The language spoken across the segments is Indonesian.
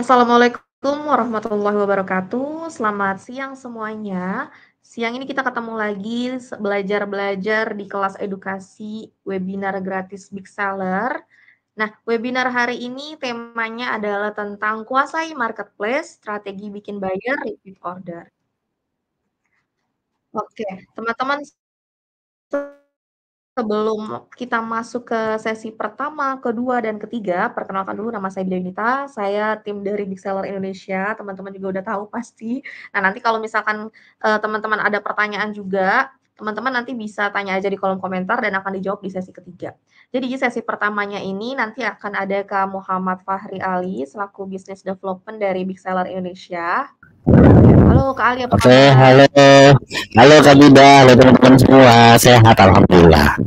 Assalamualaikum warahmatullahi wabarakatuh. Selamat siang semuanya. Siang ini kita ketemu lagi belajar-belajar di kelas edukasi webinar gratis Big Seller. Nah, webinar hari ini temanya adalah tentang kuasai marketplace, strategi bikin buyer, repeat order. Oke, teman-teman, sebelum kita masuk ke sesi pertama, kedua, dan ketiga, perkenalkan dulu nama saya Bida Yunita, saya tim dari Big Seller Indonesia, teman-teman juga udah tahu pasti. Nah, nanti kalau misalkan teman-teman ada pertanyaan juga, teman-teman nanti bisa tanya aja di kolom komentar dan akan dijawab di sesi ketiga. Jadi di sesi pertamanya ini nanti akan ada Kak Muhammad Fahri Ali selaku Business Development dari Big Seller Indonesia. Halo Kak Ali, apa Oke, kabar? halo Kak Bida, halo teman-teman semua, sehat alhamdulillah.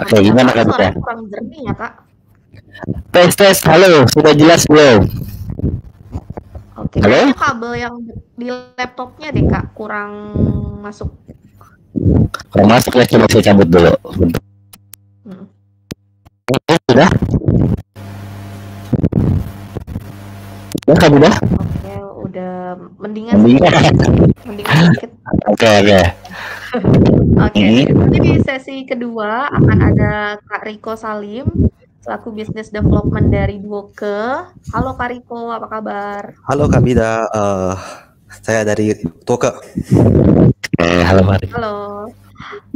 Oke, gimana Kak Bida? Suaranya kurang jernih ya Kak? Tes, halo, sudah jelas belum? Oke, Halo? kayaknya kabel yang di laptopnya deh Kak, kurang masuk. Kurang masuk ya, coba saya cabut dulu. Sudah? Udah Kak Bida? Oke, udah mendingan sedikit. Oke. Oke, nanti di sesi kedua akan ada Kak Riko Salim selaku Business Development dari Duoke. Halo Kak Riko, apa kabar? Halo Kak Bida, saya dari Duoke. Halo Mari. Halo.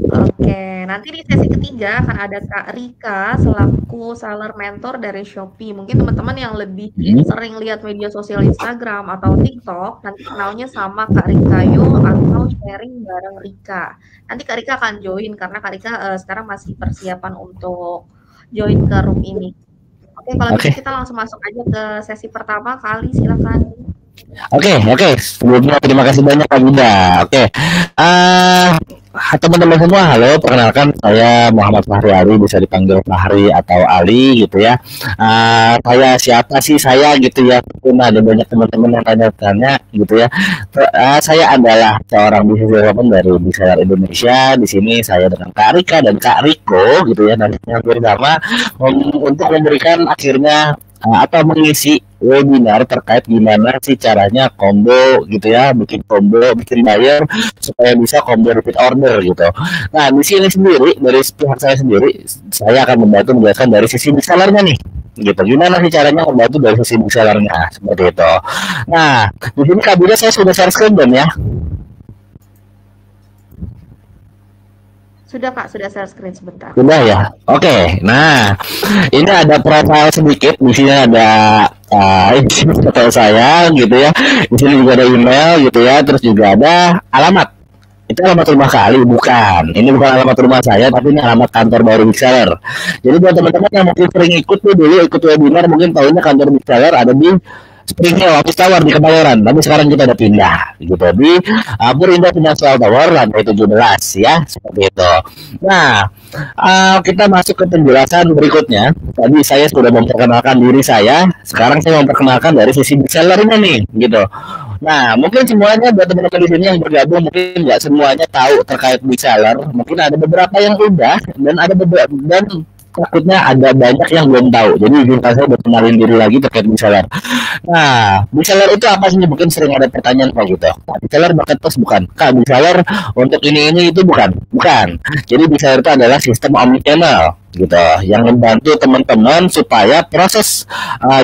Oke, nanti di sesi ketiga akan ada Kak Rika selaku seller mentor dari Shopee. Mungkin teman-teman yang lebih sering lihat media sosial Instagram atau TikTok, nanti kenalnya sama Kak Rika Yo atau sharing bareng Rika. Nanti Kak Rika akan join karena Kak Rika sekarang masih persiapan untuk join ke room ini. Oke, kalau gitu kita langsung masuk aja ke sesi pertama. Kak Ali, silakan. Oke. Sebelumnya terima kasih banyak Kak Bida. Oke. Teman-teman semua, halo, perkenalkan saya Muhammad Fahri Ali, bisa dipanggil Fahri atau Ali gitu ya. Saya siapa sih saya gitu ya? Mungkin ada banyak teman-teman yang tanya-tanya gitu ya. Saya adalah seorang business development dari Big Seller Indonesia. Di sini saya dengan Kak Rika dan Kak Riko gitu ya, nanti bersama untuk memberikan akhirnya atau mengisi webinar terkait gimana sih caranya combo gitu ya, bikin combo, bikin buyer supaya bisa combo repeat order gitu. Nah, di sini sendiri dari pihak saya sendiri, saya akan membantu menjelaskan dari sisi resellernya nih gitu, gimana sih caranya membantu dari sisi resellernya seperti itu. Nah, di sini Kak Bida saya sudah share screen dan ya. Sudah Kak, sudah share screen sebentar. Sudah ya. Oke. Nah, ini ada profil sedikit. Di sini ada foto saya gitu ya. Di sini juga ada email gitu ya. Terus juga ada alamat. Itu alamat rumah Kak Ali, bukan. Ini bukan alamat rumah saya, tapi ini alamat kantor baru Big Seller. Jadi buat teman-teman yang mungkin sering ikut tuh dulu ikut webinar, mungkin tahunya kantor Big Seller ada di Spring Hill, Office Tower di Kebayoran, tapi sekarang kita udah pindah gitu di Purindo Financial Tower lantai 17 ya, seperti itu. Nah, kita masuk ke penjelasan berikutnya. Tadi saya sudah memperkenalkan diri saya, sekarang saya memperkenalkan dari sisi Big Seller-nya nih, gitu. Nah, mungkin semuanya buat teman-teman di sini yang bergabung mungkin nggak semuanya tahu terkait Big Seller. Mungkin ada beberapa yang udah dan ada beberapa dan takutnya ada banyak yang belum tahu. Jadi izinkan saya buat kenalin diri lagi terkait Big Seller. Nah, Big Seller itu apa sih? Mungkin sering ada pertanyaan kayak gitu. Big Seller marketplace bukan? Kak, Big Seller untuk ini itu bukan? Bukan. Jadi Big Seller itu adalah sistem omnichannel gitu yang membantu teman-teman supaya proses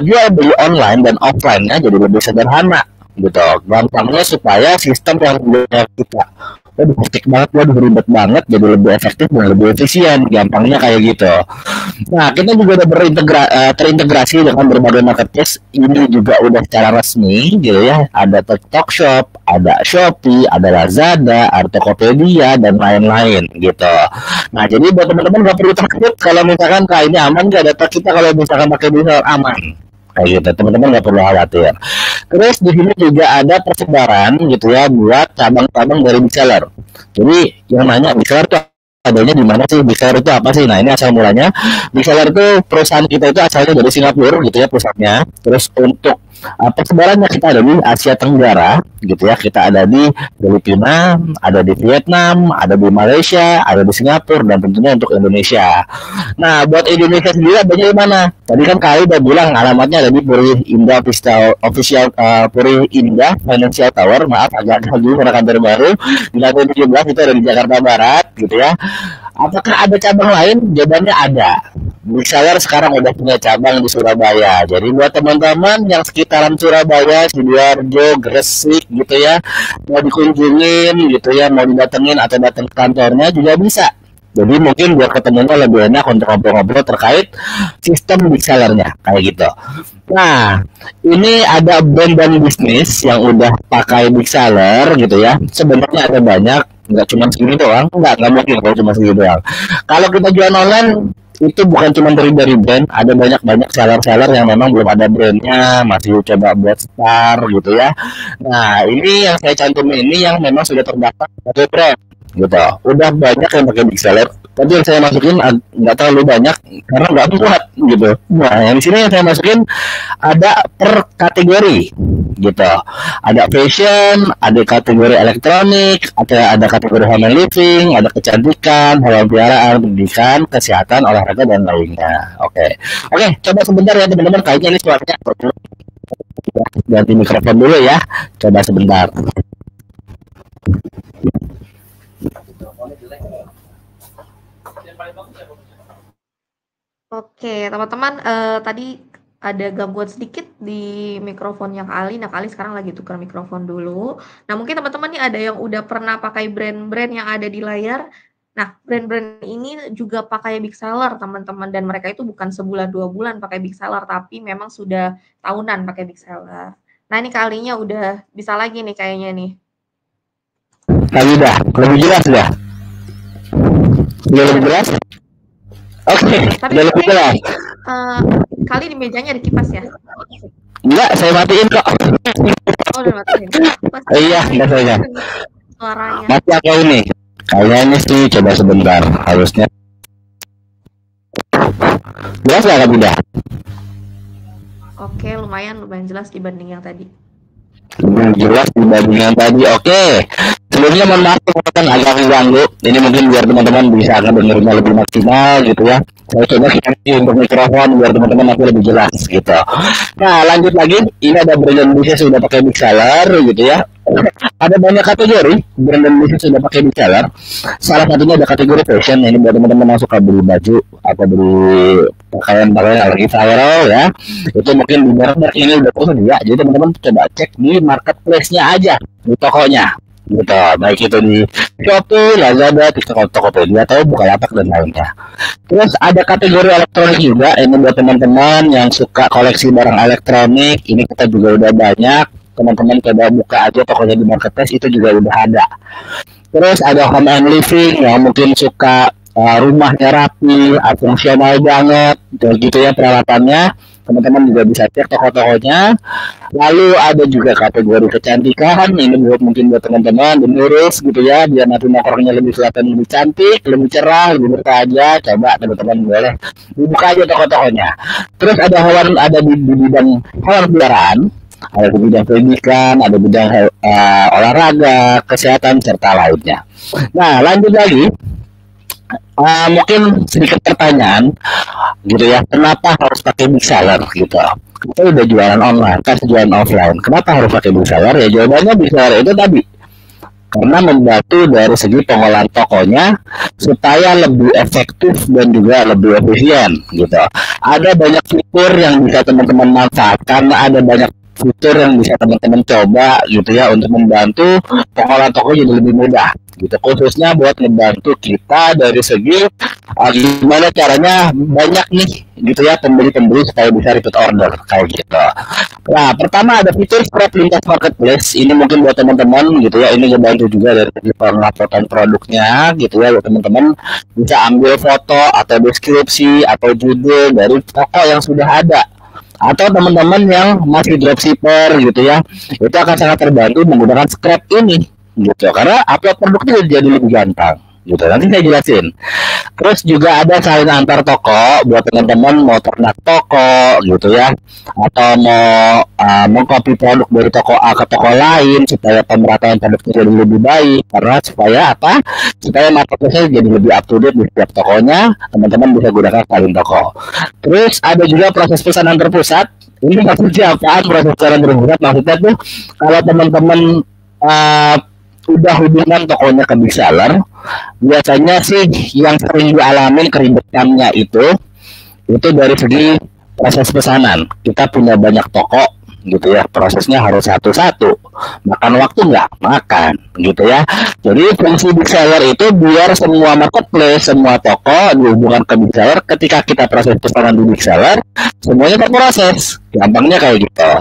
jual beli online dan offline-nya jadi lebih sederhana gitu. Gampangnya supaya sistem yang punya kita hektik banget, ribet banget, jadi lebih efektif dan lebih efisien, gampangnya kayak gitu. Nah, kita juga udah terintegrasi dengan berbagai marketplace. Ini juga udah secara resmi gitu ya. Ada TikTok Shop, ada Shopee, ada Lazada, ada Tokopedia dan lain-lain gitu. Nah, jadi buat teman-teman nggak perlu takut kalau misalkan ini aman nggak data kita kalau misalkan pakai Big Seller aman. Kayak gitu, teman-teman nggak perlu khawatir. Terus di sini juga ada persebaran gitu ya buat cabang-cabang dari Big Seller. Jadi yang nanya Big Seller tuh adanya di mana sih? Big Seller itu apa sih? Nah, ini asal mulanya Big Seller itu perusahaan kita itu asalnya dari Singapura gitu ya pusatnya. Terus untuk Persebarannya kita ada di Asia Tenggara, gitu ya. Kita ada di Filipina, ada di Vietnam, ada di Malaysia, ada di Singapura, dan tentunya untuk Indonesia. Nah, buat Indonesia sendiri adanya di mana? Tadi kan Kali udah bilang alamatnya ada di Puri Indah Official, Puri Indah Financial Tower. Maaf agak lagi karena kantor baru di lantai 17 itu ada di Jakarta Barat, gitu ya. Apakah ada cabang lain? Jawabannya ada. Bixalar sekarang udah punya cabang di Surabaya. Jadi buat teman-teman yang sekitaran Surabaya, Sidoarjo, Gresik gitu ya, mau dikunjungin gitu ya, mau didatengin atau datang ke kantornya juga bisa. Jadi mungkin buat ketemunya lebih enak untuk ngobrol-ngobrol terkait sistem Bixalarnya kayak gitu. Nah, ini ada brand dan bisnis yang udah pakai Bixalar gitu ya. Sebenarnya ada banyak, nggak cuma segini doang, nggak mungkin kalau cuma segini doang. Kalau kita jual online itu bukan cuma dari brand, ada banyak seller-seller yang memang belum ada brandnya, masih coba buat star gitu ya. Nah, ini yang saya cantum ini yang memang sudah terdaftar sebagai brand gitu. Udah banyak yang pakai Bixalar, tapi yang saya masukin nggak terlalu banyak karena nggak muat gitu. Nah, yang di sini yang saya masukin ada per kategori gitu. Ada fashion, ada kategori elektronik, ada kategori home and living, ada kecantikan, hewan peliharaan, pendidikan, kesehatan, olahraga dan lainnya. Oke, coba sebentar ya teman-teman, kayaknya ini suaranya ganti mikrofon dulu ya. Coba sebentar. Oke, teman-teman, tadi ada gangguan sedikit di mikrofonnya Kak Ali. Nah, Kak Ali sekarang lagi tukar mikrofon dulu. Nah, mungkin teman-teman nih ada yang udah pernah pakai brand-brand yang ada di layar. Nah, brand-brand ini juga pakai Bixalar, teman-teman. Dan mereka itu bukan sebulan 2 bulan pakai Bixalar, tapi memang sudah tahunan pakai Bixalar. Nah, ini Kak Alinya udah bisa lagi nih kayaknya nih. Kali udah, lebih jelas ya? Udah lebih jelas? Oke, udah lebih jelas. Kali di mejanya ada kipas ya? Enggak, saya matiin kok. Oh, udah matiin. Iya, enggak saya. Suaranya. Mati aku ini. Kayaknya sih coba sebentar. Harusnya. Jelas nggak udah? Oke, lumayan jelas dibanding yang tadi. Jelas dibanding yang tadi. Oke. Sebelumnya mohon maaf teman-teman agak mengganggu. Ini mungkin biar teman-teman bisa akan dengarnya lebih maksimal gitu ya. Saya coba ganti untuk mikrofon biar teman-teman nanti lebih jelas gitu. Nah, lanjut lagi. Ini ada brand bisnis sudah pakai Bixalar gitu ya. Ada banyak kategori brand dan bisnis sudah pakai Bixalar. Salah satunya ada kategori fashion. Ini buat teman-teman yang suka beli baju atau beli pakaian yang lagi viral ya. Itu mungkin di merek ini udah tersedia. Jadi teman-teman coba cek di marketplace-nya aja di tokonya. Gitu, baik itu di Shopee, Lazada, TikTok, Tokopedia atau Bukalapak dan lainnya. Terus ada kategori elektronik juga. Ini buat teman-teman yang suka koleksi barang elektronik. Ini kita juga udah banyak. Teman-teman coba buka aja tokonya di marketplace, itu juga udah ada. Terus ada home and living yang mungkin suka rumahnya rapi, fungsional banget, gitu ya peralatannya. Teman-teman juga bisa cek toko-tokonya. Lalu ada juga kategori kecantikan. Ini mungkin buat teman-teman lurus gitu ya, biar nanti nongkrongnya lebih kelihatan lebih cantik, lebih cerah, lebih berkaca. Coba teman-teman boleh dibuka aja toko-tokonya. Terus ada hewan, ada di bidang hewan peliharaan, ada di bidang pendidikan, ada bidang olahraga, kesehatan serta lainnya. Nah, lanjut lagi. Mungkin sedikit pertanyaan gitu ya, kenapa harus pakai Bixalar gitu? Kita udah jualan online, kan jualan offline, kenapa harus pakai Bixalar? Ya jawabannya Bixalar itu tadi, karena membantu dari segi pengolahan tokonya supaya lebih efektif dan juga lebih efisien gitu. Ada banyak fitur yang bisa teman-teman manfaatkan, ada banyak fitur yang bisa teman-teman coba gitu ya untuk membantu pengolahan toko jadi lebih mudah gitu, khususnya buat membantu kita dari segi gimana caranya banyak nih gitu ya pembeli-pembeli supaya bisa repeat order kayak gitu. Nah, pertama ada fitur scrap lintas marketplace. Ini mungkin buat teman-teman gitu ya, ini ngebantu juga dari segi penguploadan produknya gitu ya, buat teman-teman bisa ambil foto atau deskripsi atau judul dari toko yang sudah ada. Atau teman-teman yang masih dropshipper gitu ya, itu akan sangat terbantu menggunakan scrap ini gitu, karena upload produknya jadi lebih gampang gitu. Nanti saya jelasin. Terus juga ada salin antar toko buat teman-teman mau ternak toko gitu ya, atau mau mengcopy produk dari toko A ke toko lain supaya pemerataan produknya jadi lebih baik. Karena supaya apa? Supaya marketplace jadi lebih up to date di setiap tokonya. Teman-teman bisa gunakan salin toko. Terus ada juga proses pesanan terpusat. Ini maksudnya apaan proses pesanan terpusat? Maksudnya tuh kalau teman-teman uh, udah hubungan tokonya ke big seller, biasanya sih yang sering dialamin keribetannya itu dari segi proses pesanan. Kita punya banyak toko gitu ya, prosesnya harus satu-satu, makan waktu nggak makan gitu ya. Jadi fungsi big seller itu biar semua marketplace, semua toko dihubungkan ke big seller. Ketika kita proses pesanan di big seller, semuanya terproses, gampangnya kayak gitu.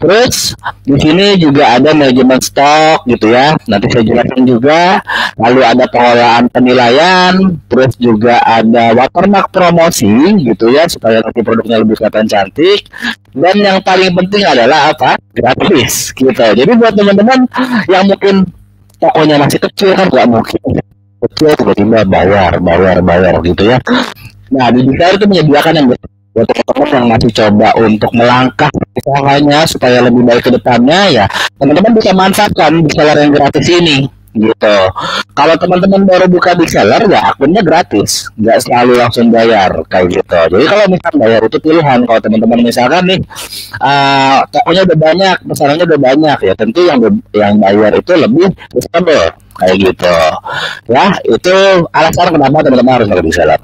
Terus di sini juga ada manajemen stok gitu ya, nanti saya jelaskan juga. Lalu ada pengolahan penilaian, terus juga ada watermark promosi gitu ya, supaya nanti produknya lebih kelihatan cantik. Dan yang paling penting adalah apa? Gratis gitu. Jadi buat teman-teman yang mungkin tokonya masih kecil kan nggak mungkin kecil tiba-tiba bayar gitu ya. Nah, di Bikar itu menyediakan yang buat teman-teman yang masih coba untuk melangkah usahanya supaya lebih baik ke depannya ya, teman-teman bisa manfaatkan big seller yang gratis ini gitu. Kalau teman-teman baru buka big seller ya akunnya gratis, nggak selalu langsung bayar kayak gitu. Jadi kalau misalkan bayar itu pilihan. Kalau teman-teman misalkan nih tokonya udah banyak, pesanannya udah banyak ya, tentu yang bayar itu lebih reasonable kayak gitu. Ya, itu alasan kenapa teman-teman harus pakai big seller.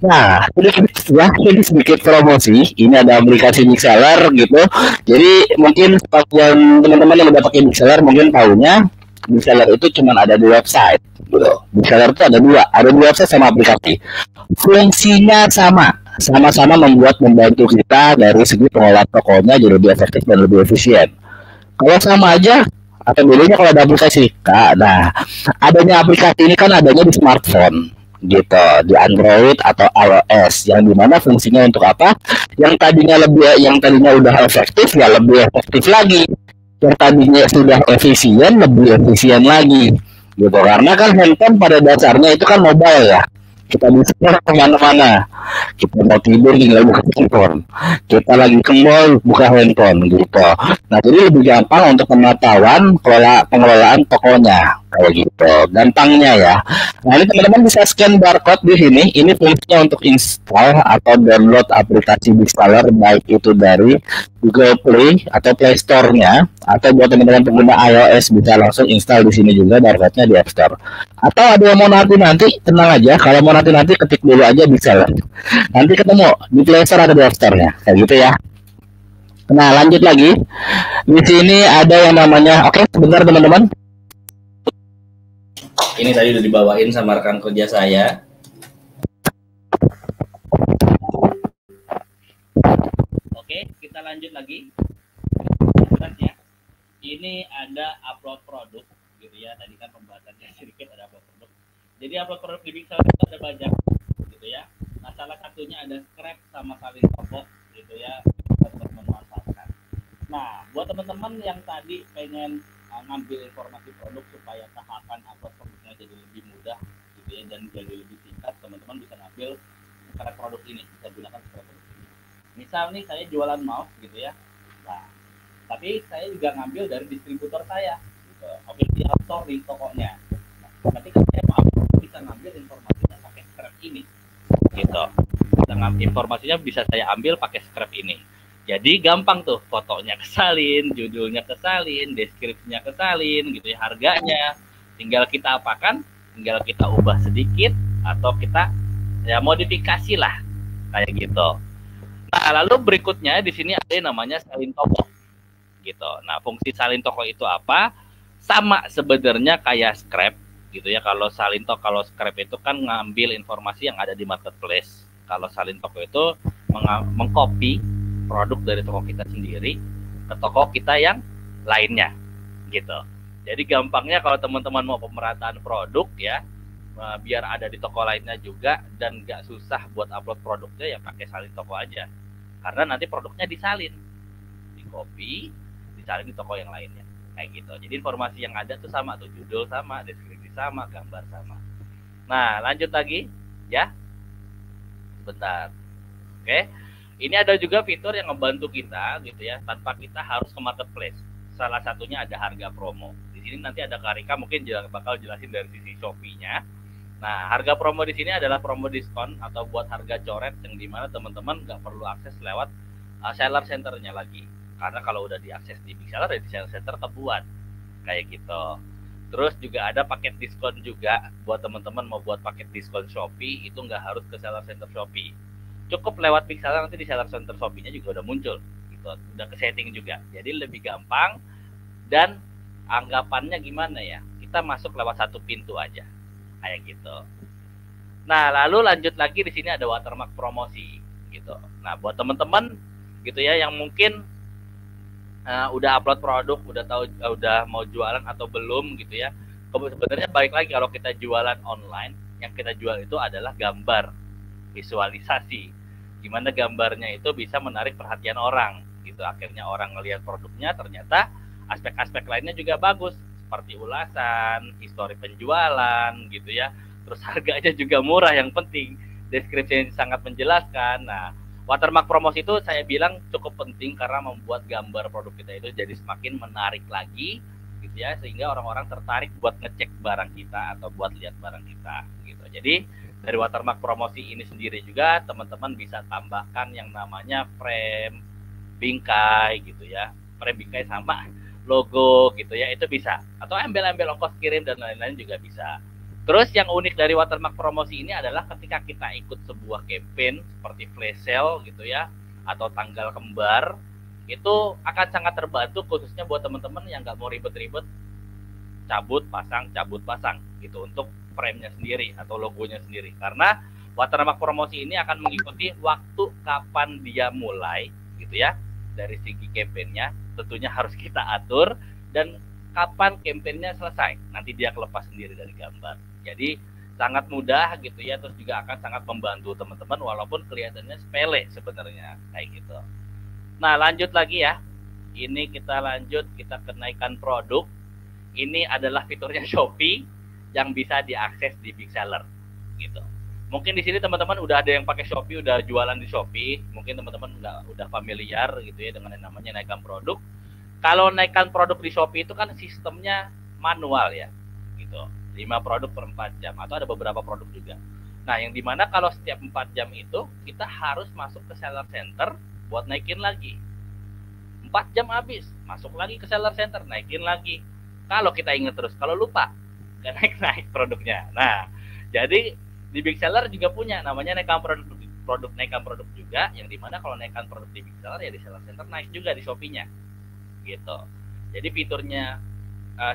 Nah, ini sedikit promosi. Ini ada aplikasi Mixeller gitu. Jadi mungkin sebagian teman-teman yang udah pakai Mixeller mungkin tahunya Mixeller itu cuma ada di website. Gitu. Mixeller itu ada dua website sama aplikasi. Fungsinya sama-sama membantu kita dari segi pengelolaan tokonya jadi lebih efektif dan lebih efisien. Kalau sama aja, apa bedanya kalau ada aplikasi? Nah, adanya aplikasi ini kan adanya di smartphone gitu, di Android atau iOS, yang dimana fungsinya untuk apa? Yang tadinya udah efektif ya lebih efektif lagi, yang tadinya sudah efisien lebih efisien lagi gitu. Karena kan handphone pada dasarnya itu kan mobile ya, kita bisa kemana-mana. Kita mau tidur tinggal buka handphone, kita lagi ke mall buka handphone gitu. Nah, jadi lebih gampang untuk pemantauan pengelolaan tokonya kayak gitu, gampangnya ya. Nah, ini teman-teman bisa scan barcode di sini. Ini fungsinya untuk install atau download aplikasi Bigseller, baik itu dari Google Play atau Play Store-nya, atau buat teman-teman pengguna iOS bisa langsung install di sini juga, barcode-nya di App Store. Atau ada yang mau nanti, tenang aja. Kalau mau nanti ketik dulu aja Bigseller. Nanti ketemu di Play Store atau di App Store-nya, kayak gitu ya. Nah, lanjut lagi. Di sini ada yang namanya, oke, sebentar teman-teman. Ini tadi udah dibawain sama rekan kerja saya. Oke, kita lanjut lagi. Ya. Ini ada upload produk, gitu ya. Tadi kan pembahasannya sedikit ada upload produk. Jadi upload produk di Bigseller itu ada banyak, gitu ya. Nah, salah satunya ada scrap sama salin toko, gitu ya, untuk memanfaatkan. Nah, buat teman-teman yang tadi pengen ngambil informasi produk supaya tahapan upload produknya jadi lebih mudah gitu ya, dan jadi lebih singkat, teman-teman bisa ngambil scrap produk ini, bisa gunakan scrap produk ini. Misal nih saya jualan mouse gitu ya, nah tapi saya juga ngambil dari distributor saya gitu, official store di tokonya. Nah, ketika saya mau bisa ngambil informasinya pakai scrap ini gitu, informasinya bisa saya ambil pakai scrap ini. Jadi gampang tuh, fotonya kesalin, judulnya kesalin, deskripsinya kesalin gitu ya, harganya tinggal kita apakan, tinggal kita ubah sedikit atau kita ya modifikasi lah kayak gitu. Nah, lalu berikutnya di sini ada yang namanya salin toko gitu. Nah, fungsi salin toko itu apa? Sama sebenarnya kayak scrap gitu ya. Kalau salin toko, kalau scrap itu kan ngambil informasi yang ada di marketplace. Kalau salin toko itu mengcopy produk dari toko kita sendiri ke toko kita yang lainnya gitu. Jadi gampangnya kalau teman-teman mau pemerataan produk ya, biar ada di toko lainnya juga dan nggak susah buat upload produknya, ya pakai salin toko aja. Karena nanti produknya disalin, di copy, disalin di toko yang lainnya kayak gitu. Jadi informasi yang ada tuh sama tuh, judul sama, deskripsi sama, gambar sama. Nah, lanjut lagi ya. Sebentar. Oke. Ini ada juga fitur yang membantu kita gitu ya, tanpa kita harus ke marketplace. Salah satunya ada harga promo. Di sini nanti ada Karika mungkin bakal jelasin dari sisi Shopee-nya. Nah, harga promo di sini adalah promo diskon atau buat harga coret yang dimana teman-teman nggak perlu akses lewat seller center-nya lagi. Karena kalau udah diakses di Big Seller, ya di seller center kebuat. Kayak gitu. Terus juga ada paket diskon juga buat teman-teman mau buat paket diskon Shopee, itu nggak harus ke seller center Shopee. Cukup lewat Big Seller, nanti di seller center Shopee-nya juga udah muncul. Gitu. Udah ke setting juga. Jadi lebih gampang dan anggapannya gimana ya? Kita masuk lewat satu pintu aja. Kayak gitu. Nah, lalu lanjut lagi di sini ada watermark promosi gitu. Nah, buat teman-teman gitu ya yang mungkin udah upload produk, udah mau jualan atau belum gitu ya. Sebenarnya baik lagi kalau kita jualan online, yang kita jual itu adalah gambar, visualisasi. Gimana gambarnya itu bisa menarik perhatian orang gitu. Akhirnya orang ngelihat produknya ternyata aspek-aspek lainnya juga bagus. Seperti ulasan, histori penjualan gitu ya. Terus harganya juga murah yang penting. Deskripsinya sangat menjelaskan. Nah, watermark promosi itu saya bilang cukup penting karena membuat gambar produk kita itu jadi semakin menarik lagi gitu ya. Sehingga orang-orang tertarik buat ngecek barang kita atau buat lihat barang kita gitu. Jadi dari watermark promosi ini sendiri juga teman-teman bisa tambahkan yang namanya frame bingkai gitu ya. Frame bingkai sama logo gitu ya, itu bisa. Atau embel-embel ongkos kirim dan lain-lain juga bisa. Terus yang unik dari watermark promosi ini adalah ketika kita ikut sebuah campaign seperti flash sale gitu ya, atau tanggal kembar, itu akan sangat terbantu khususnya buat teman-teman yang nggak mau ribet-ribet cabut pasang gitu untuk frame-nya sendiri atau logonya sendiri. Karena watermark promosi ini akan mengikuti waktu kapan dia mulai gitu ya. Dari segi campaign-nya tentunya harus kita atur dan kapan campaign-nya selesai. Nanti dia kelepas sendiri dari gambar. Jadi sangat mudah gitu ya, terus juga akan sangat membantu teman-teman walaupun kelihatannya sepele sebenarnya kayak gitu. Nah, lanjut lagi ya. Ini kita lanjut, kita kenaikan produk. Ini adalah fiturnya Shopee yang bisa diakses di Big Seller gitu. Mungkin di sini teman-teman udah ada yang pakai Shopee, udah jualan di Shopee. Mungkin teman-teman udah familiar gitu ya dengan yang namanya naikkan produk. Kalau naikkan produk di Shopee itu kan sistemnya manual ya, gitu. 5 produk per 4 jam atau ada beberapa produk juga. Nah, yang dimana kalau setiap 4 jam itu kita harus masuk ke seller center buat naikin lagi. 4 jam habis, masuk lagi ke seller center, naikin lagi. Kalau kita ingat terus, kalau lupa, nggak naik-naik produknya. Nah, jadi di Big Seller juga punya namanya naikkan produk naikkan produk juga, yang dimana kalau naikkan produk di Big Seller ya di seller center naik juga di Shopee-nya gitu. Jadi fiturnya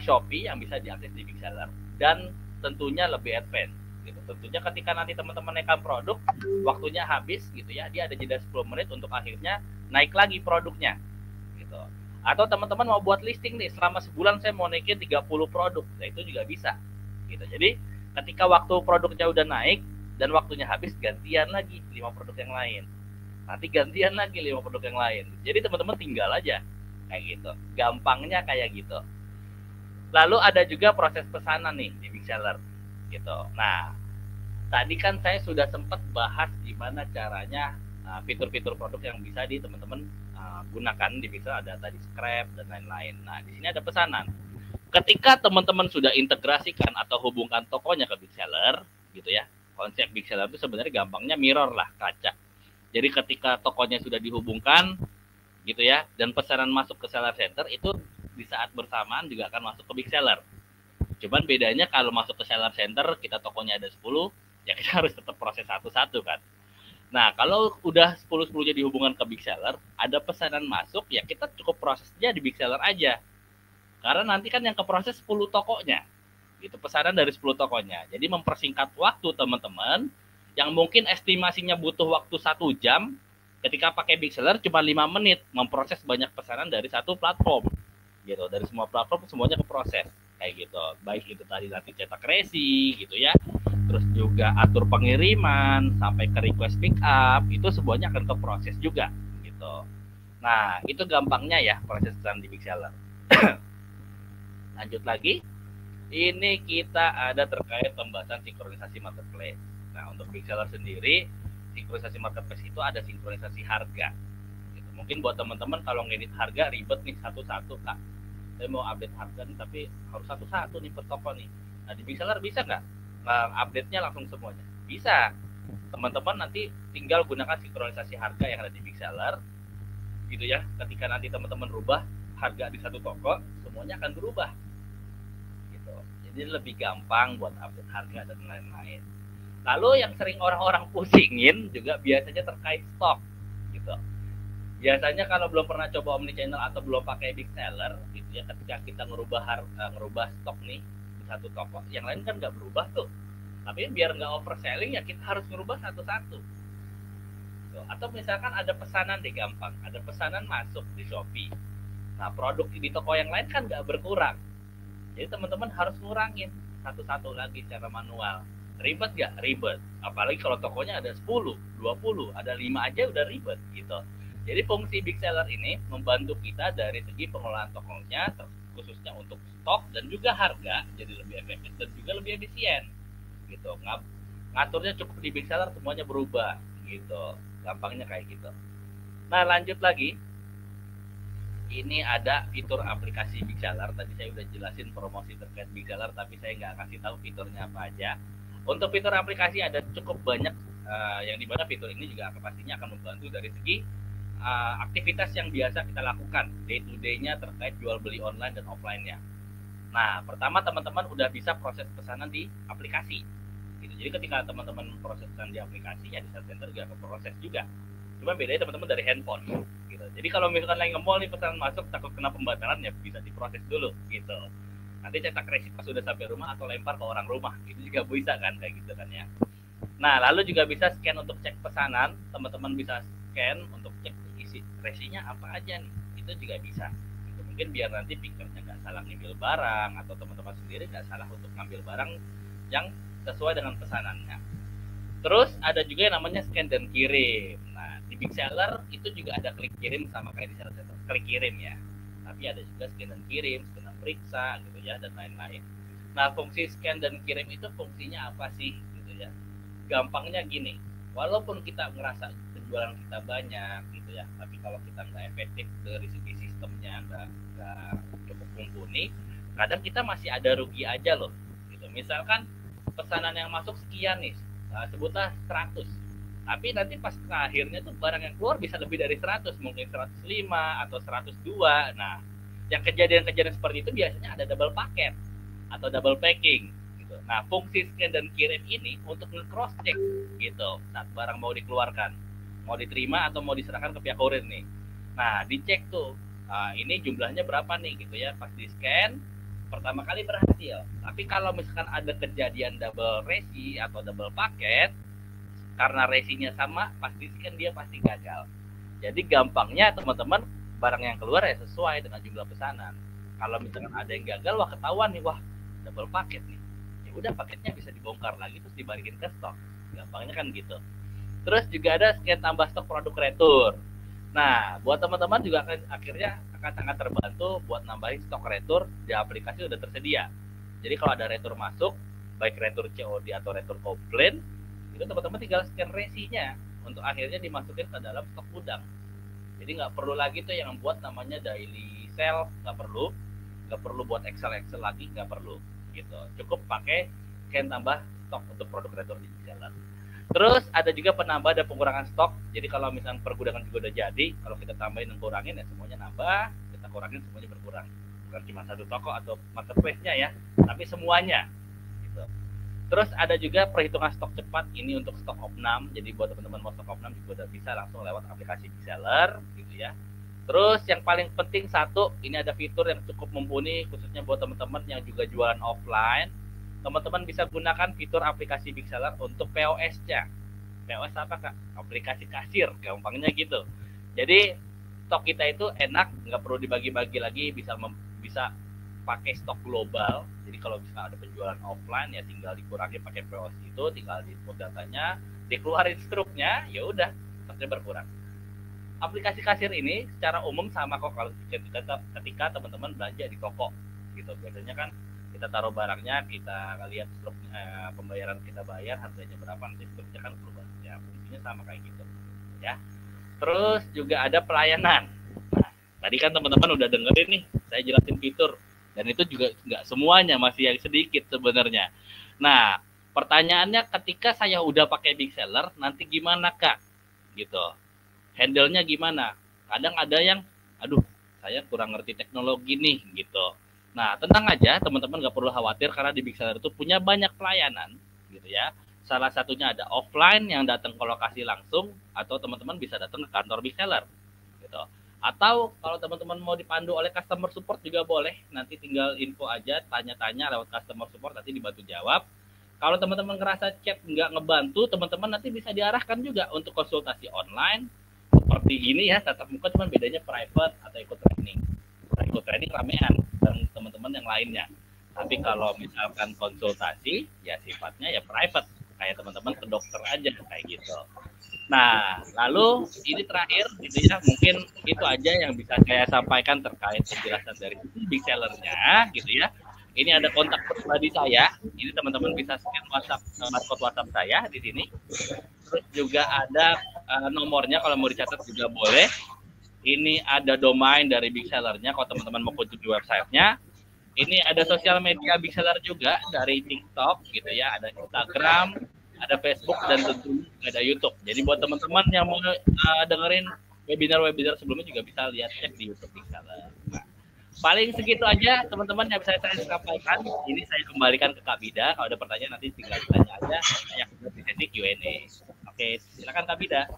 Shopee yang bisa diakses di Big Seller dan tentunya lebih advance gitu. Tentunya ketika nanti teman-teman naikkan produk, waktunya habis gitu ya, dia ada jeda 10 menit untuk akhirnya naik lagi produknya gitu. Atau teman-teman mau buat listing nih, selama sebulan saya mau naikin 30 produk, nah itu juga bisa gitu. Jadi ketika waktu produknya udah naik dan waktunya habis, gantian lagi 5 produk yang lain. Nanti gantian lagi 5 produk yang lain. Jadi teman-teman tinggal aja kayak gitu. Gampangnya kayak gitu. Lalu ada juga proses pesanan nih di Big Seller gitu. Nah, tadi kan saya sudah sempat bahas gimana caranya fitur-fitur produk yang bisa di teman-teman gunakan di Big Seller. Ada tadi scrap dan lain-lain. Nah, di sini ada pesanan. Ketika teman-teman sudah integrasikan atau hubungkan tokonya ke Big Seller gitu ya, konsep Big Seller itu sebenarnya gampangnya mirror lah, kaca. Jadi ketika tokonya sudah dihubungkan gitu ya, dan pesanan masuk ke seller center itu di saat bersamaan juga akan masuk ke Big Seller. Cuman bedanya kalau masuk ke seller center kita tokonya ada 10, ya kita harus tetap proses satu-satu kan. Nah, kalau udah 10-10-nya dihubungkan ke Big Seller, ada pesanan masuk, ya kita cukup prosesnya di Big Seller aja. Karena nanti kan yang keproses 10 tokonya. Gitu, pesanan dari 10 tokonya. Jadi mempersingkat waktu teman-teman yang mungkin estimasinya butuh waktu 1 jam, ketika pakai Big Seller cuma 5 menit memproses banyak pesanan dari satu platform. Gitu, dari semua platform semuanya keproses. Kayak gitu. Baik itu tadi nanti cetak resi gitu ya. Terus juga atur pengiriman sampai ke request pick up, itu semuanya akan keproses juga gitu. Nah, itu gampangnya ya proses pesanan di Big Seller. Lanjut lagi. Ini kita ada terkait pembahasan sinkronisasi marketplace. Nah, untuk big seller sendiri, sinkronisasi marketplace itu ada sinkronisasi harga. Gitu. Mungkin buat teman-teman kalau ngedit harga ribet nih satu-satu, Kak. Saya mau update harga nih, tapi harus satu-satu nih per toko nih. Nah, di big seller bisa nggak update-nya langsung semuanya? Bisa. Teman-teman nanti tinggal gunakan sinkronisasi harga yang ada di big seller, gitu ya. Ketika nanti teman-teman rubah harga di satu toko, semuanya akan berubah. Gitu. Jadi lebih gampang buat update harga dan lain-lain. Lalu yang sering orang-orang pusingin juga biasanya terkait stok, gitu. Biasanya kalau belum pernah coba omnichannel atau belum pakai big seller, gitu ya, ketika kita ngerubah stok nih di satu toko, yang lain kan nggak berubah tuh. Tapi biar nggak overselling ya kita harus ngerubah satu-satu. Gitu. Atau misalkan ada pesanan deh gampang, ada pesanan masuk di Shopee. Nah produk di toko yang lain kan nggak berkurang. Jadi teman-teman harus ngurangin satu-satu lagi secara manual. Ribet nggak? Ribet. Apalagi kalau tokonya ada 10, 20, ada 5 aja udah ribet gitu. Jadi fungsi big seller ini membantu kita dari segi pengelolaan tokonya, khususnya untuk stok dan juga harga, jadi lebih efektif dan juga lebih efisien. Gitu. Ngaturnya cukup di big seller, semuanya berubah. Gitu. Gampangnya kayak gitu. Nah lanjut lagi. Ini ada fitur aplikasi big seller. Tadi saya udah jelasin promosi terkait big seller, tapi saya nggak kasih tahu fiturnya apa aja. Untuk fitur aplikasi ada cukup banyak, yang dimana fitur ini juga pastinya akan membantu dari segi aktivitas yang biasa kita lakukan day to day-nya terkait jual beli online dan offline-nya. Nah, pertama teman-teman udah bisa proses pesanan di aplikasi. Gitu. Jadi ketika teman-teman proses pesanan di aplikasi, ya di sales center juga proses juga. Cuma bedanya teman-teman dari handphone. Gitu. Jadi kalau misalkan lagi nge-mall nih pesanan masuk takut kena pembatalan ya bisa diproses dulu gitu. Nanti cetak resip pas sudah sampai rumah atau lempar ke orang rumah. Itu juga bisa kan kayak gitu kan ya. Nah, lalu juga bisa scan untuk cek pesanan. Teman-teman bisa scan untuk cek isi resinya apa aja nih. Itu juga bisa. Gitu. Mungkin biar nanti pikernya nggak salah ngambil barang atau teman-teman sendiri nggak salah untuk ngambil barang yang sesuai dengan pesanannya. Terus ada juga yang namanya scan dan kirim. Nah, di big seller itu juga ada klik kirim sama kayak di seller center. Klik kirim ya. Tapi ada juga scan dan kirim, scan dan periksa gitu ya dan lain-lain. Nah, fungsi scan dan kirim itu fungsinya apa sih gitu ya? Gampangnya gini, walaupun kita ngerasa penjualan kita banyak gitu ya, tapi kalau kita nggak efektif dari segi sistemnya, nggak cukup mumpuni, kadang kita masih ada rugi aja loh. Gitu. Misalkan pesanan yang masuk sekian nih, sebutlah 100, tapi nanti pas akhirnya tuh barang yang keluar bisa lebih dari 100, mungkin 105 atau 102. Nah, yang kejadian-kejadian seperti itu biasanya ada double paket atau double packing. Nah, fungsi scan dan kirim ini untuk nge-cross check gitu saat barang mau dikeluarkan, mau diterima atau mau diserahkan ke pihak kurir nih. Nah, dicek tuh, ini jumlahnya berapa nih gitu ya. Pas di scan, pertama kali berhasil. Tapi kalau misalkan ada kejadian double resi atau double paket, karena resinya sama, pas di scan dia pasti gagal. Jadi gampangnya teman-teman, barang yang keluar ya sesuai dengan jumlah pesanan. Kalau misalkan ada yang gagal, wah ketahuan nih, wah double paket nih. Udah paketnya bisa dibongkar lagi terus dibalikin ke stok. Gampangnya kan gitu. Terus juga ada scan tambah stok produk retur. Nah, buat teman-teman juga akhirnya akan sangat terbantu buat nambahin stok retur di aplikasi udah tersedia. Jadi kalau ada retur masuk, baik retur COD atau retur komplain, itu teman-teman tinggal scan resinya untuk akhirnya dimasukin ke dalam stok gudang. Jadi nggak perlu lagi tuh yang buat namanya daily sale, nggak perlu buat Excel lagi, nggak perlu. Gitu. Cukup pakai scan tambah stok untuk produk retur di seller. Terus ada juga penambah dan pengurangan stok. Jadi kalau misalnya pergudangan juga udah jadi, kalau kita tambahin dan kurangin ya semuanya nambah, kita kurangin semuanya berkurang. Bukan cuma satu toko atau marketplace-nya ya, tapi semuanya. Gitu. Terus ada juga perhitungan stok cepat ini untuk stok opnam. Jadi buat teman-teman mau stok opnam juga udah bisa langsung lewat aplikasi seller gitu ya. Terus yang paling penting satu, ini ada fitur yang cukup mumpuni khususnya buat teman-teman yang juga jualan offline. Teman-teman bisa gunakan fitur aplikasi Big Seller untuk POS-nya. POS apa Kak? Aplikasi kasir, gampangnya gitu. Jadi stok kita itu enak, nggak perlu dibagi-bagi lagi, bisa pakai stok global. Jadi kalau misalnya ada penjualan offline ya tinggal dikurangi pakai POS itu, tinggal di-input datanya, dikeluarin struknya, ya udah stoknya berkurang. Aplikasi kasir ini secara umum sama kok kalau ketika teman-teman belanja di toko gitu. Biasanya kan kita taruh barangnya, kita lihat pembayaran kita bayar, harganya berapa, nanti struknya kan berubah. Ya, fungsinya sama kayak gitu. Ya. Terus juga ada pelayanan. Nah, tadi kan teman-teman udah dengerin nih, saya jelasin fitur. Dan itu juga nggak semuanya, masih yang sedikit sebenarnya. Nah, pertanyaannya ketika saya udah pakai Big Seller, nanti gimana Kak? Gitu. Handle-nya gimana? Kadang ada yang, aduh, saya kurang ngerti teknologi nih, gitu. Nah, tenang aja, teman-teman nggak perlu khawatir karena di Big Seller itu punya banyak pelayanan, gitu ya. Salah satunya ada offline yang datang ke lokasi langsung, atau teman-teman bisa datang ke kantor Big Seller, gitu. Atau kalau teman-teman mau dipandu oleh customer support juga boleh, nanti tinggal info aja, tanya-tanya lewat customer support, nanti dibantu jawab. Kalau teman-teman ngerasa chat nggak ngebantu, teman-teman nanti bisa diarahkan juga untuk konsultasi online, seperti gini ya, tatap muka, cuman bedanya private atau ikut training. Ikut training ramean dan teman-teman yang lainnya. Tapi kalau misalkan konsultasi, ya sifatnya ya private, kayak teman-teman ke dokter aja kayak gitu. Nah, lalu ini terakhir gitu ya, mungkin itu aja yang bisa saya sampaikan terkait penjelasan dari Big Seller-nya gitu ya. Ini ada kontak pribadi saya, ini teman-teman bisa scan WhatsApp, barcode WhatsApp saya di sini. Terus juga ada nomornya kalau mau dicatat juga boleh. Ini ada domain dari Big Seller-nya kalau teman-teman mau kunjungi website-nya. Ini ada sosial media Big Seller juga dari TikTok gitu ya, ada Instagram, ada Facebook, dan tentunya ada YouTube. Jadi buat teman-teman yang mau dengerin webinar-webinar sebelumnya juga bisa lihat cek di YouTube Big Seller. Nah, paling segitu aja teman-teman yang bisa saya sampaikan. Ini saya kembalikan ke Kak Bida. Kalau ada pertanyaan nanti tinggal tanya aja. Saya di sesi Q&A. Oke, silakan Kak Bida.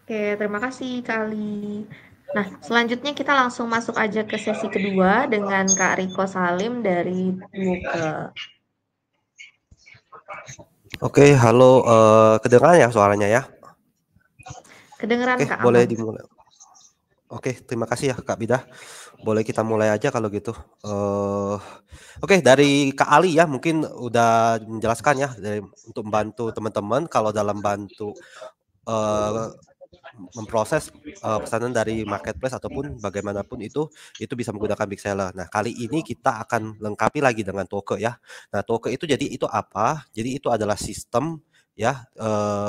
Oke, terima kasih Kak Ali. Nah, selanjutnya kita langsung masuk aja ke sesi kedua dengan Kak Riko Salim dari Duoke. Oke, halo, kedengaran ya suaranya ya? Kedengeran Oke, Kak, boleh aman. dimulai. Oke, terima kasih ya Kak Bidah. Boleh kita mulai aja kalau gitu. Oke, dari Kak Ali ya, mungkin udah menjelaskan ya untuk membantu teman-teman kalau dalam bantu memproses pesanan dari marketplace ataupun bagaimanapun itu bisa menggunakan Big Seller. Nah, kali ini kita akan lengkapi lagi dengan Toke ya. Nah, Toke itu jadi itu apa? Jadi itu adalah sistem ya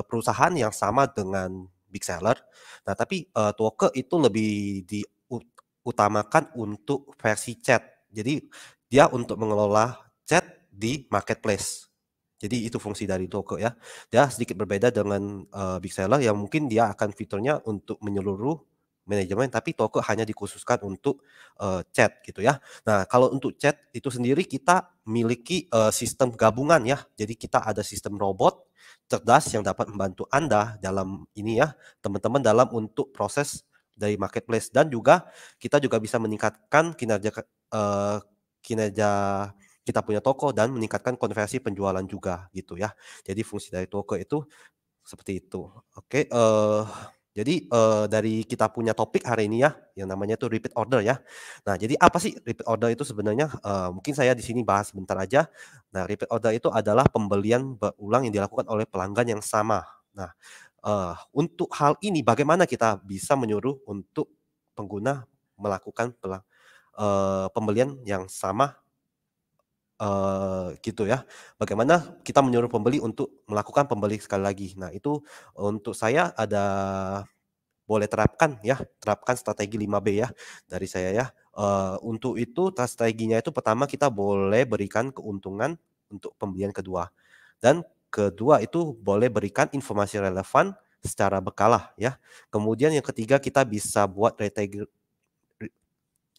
perusahaan yang sama dengan Big Seller. Nah, tapi Toke itu lebih diutamakan untuk versi chat. Jadi dia untuk mengelola chat di marketplace. Jadi itu fungsi dari Toke ya. Dia sedikit berbeda dengan Big Seller yang mungkin dia akan fiturnya untuk menyeluruh manajemen, tapi Toke hanya dikhususkan untuk chat gitu ya. Nah, kalau untuk chat itu sendiri kita miliki sistem gabungan ya. Jadi kita ada sistem robot cerdas yang dapat membantu Anda dalam ini ya, teman-teman dalam untuk proses dari marketplace, dan juga kita juga bisa meningkatkan kinerja kita punya toko dan meningkatkan konversi penjualan juga gitu ya. Jadi fungsi dari toko itu seperti itu. Oke, jadi dari kita punya topik hari ini ya, yang namanya tuh repeat order ya. Nah, jadi apa sih repeat order itu sebenarnya? Mungkin saya di sini bahas sebentar aja. Nah, repeat order itu adalah pembelian berulang yang dilakukan oleh pelanggan yang sama. Nah, untuk hal ini bagaimana kita bisa menyuruh untuk pengguna melakukan pembelian yang sama gitu ya. Bagaimana kita menyuruh pembeli untuk melakukan pembeli sekali lagi. Nah, itu untuk saya boleh terapkan strategi 5B ya dari saya ya. Untuk itu strateginya itu pertama kita boleh berikan keuntungan untuk pembelian kedua. Dan kedua itu boleh berikan informasi relevan secara berkala ya. Kemudian yang ketiga kita bisa buat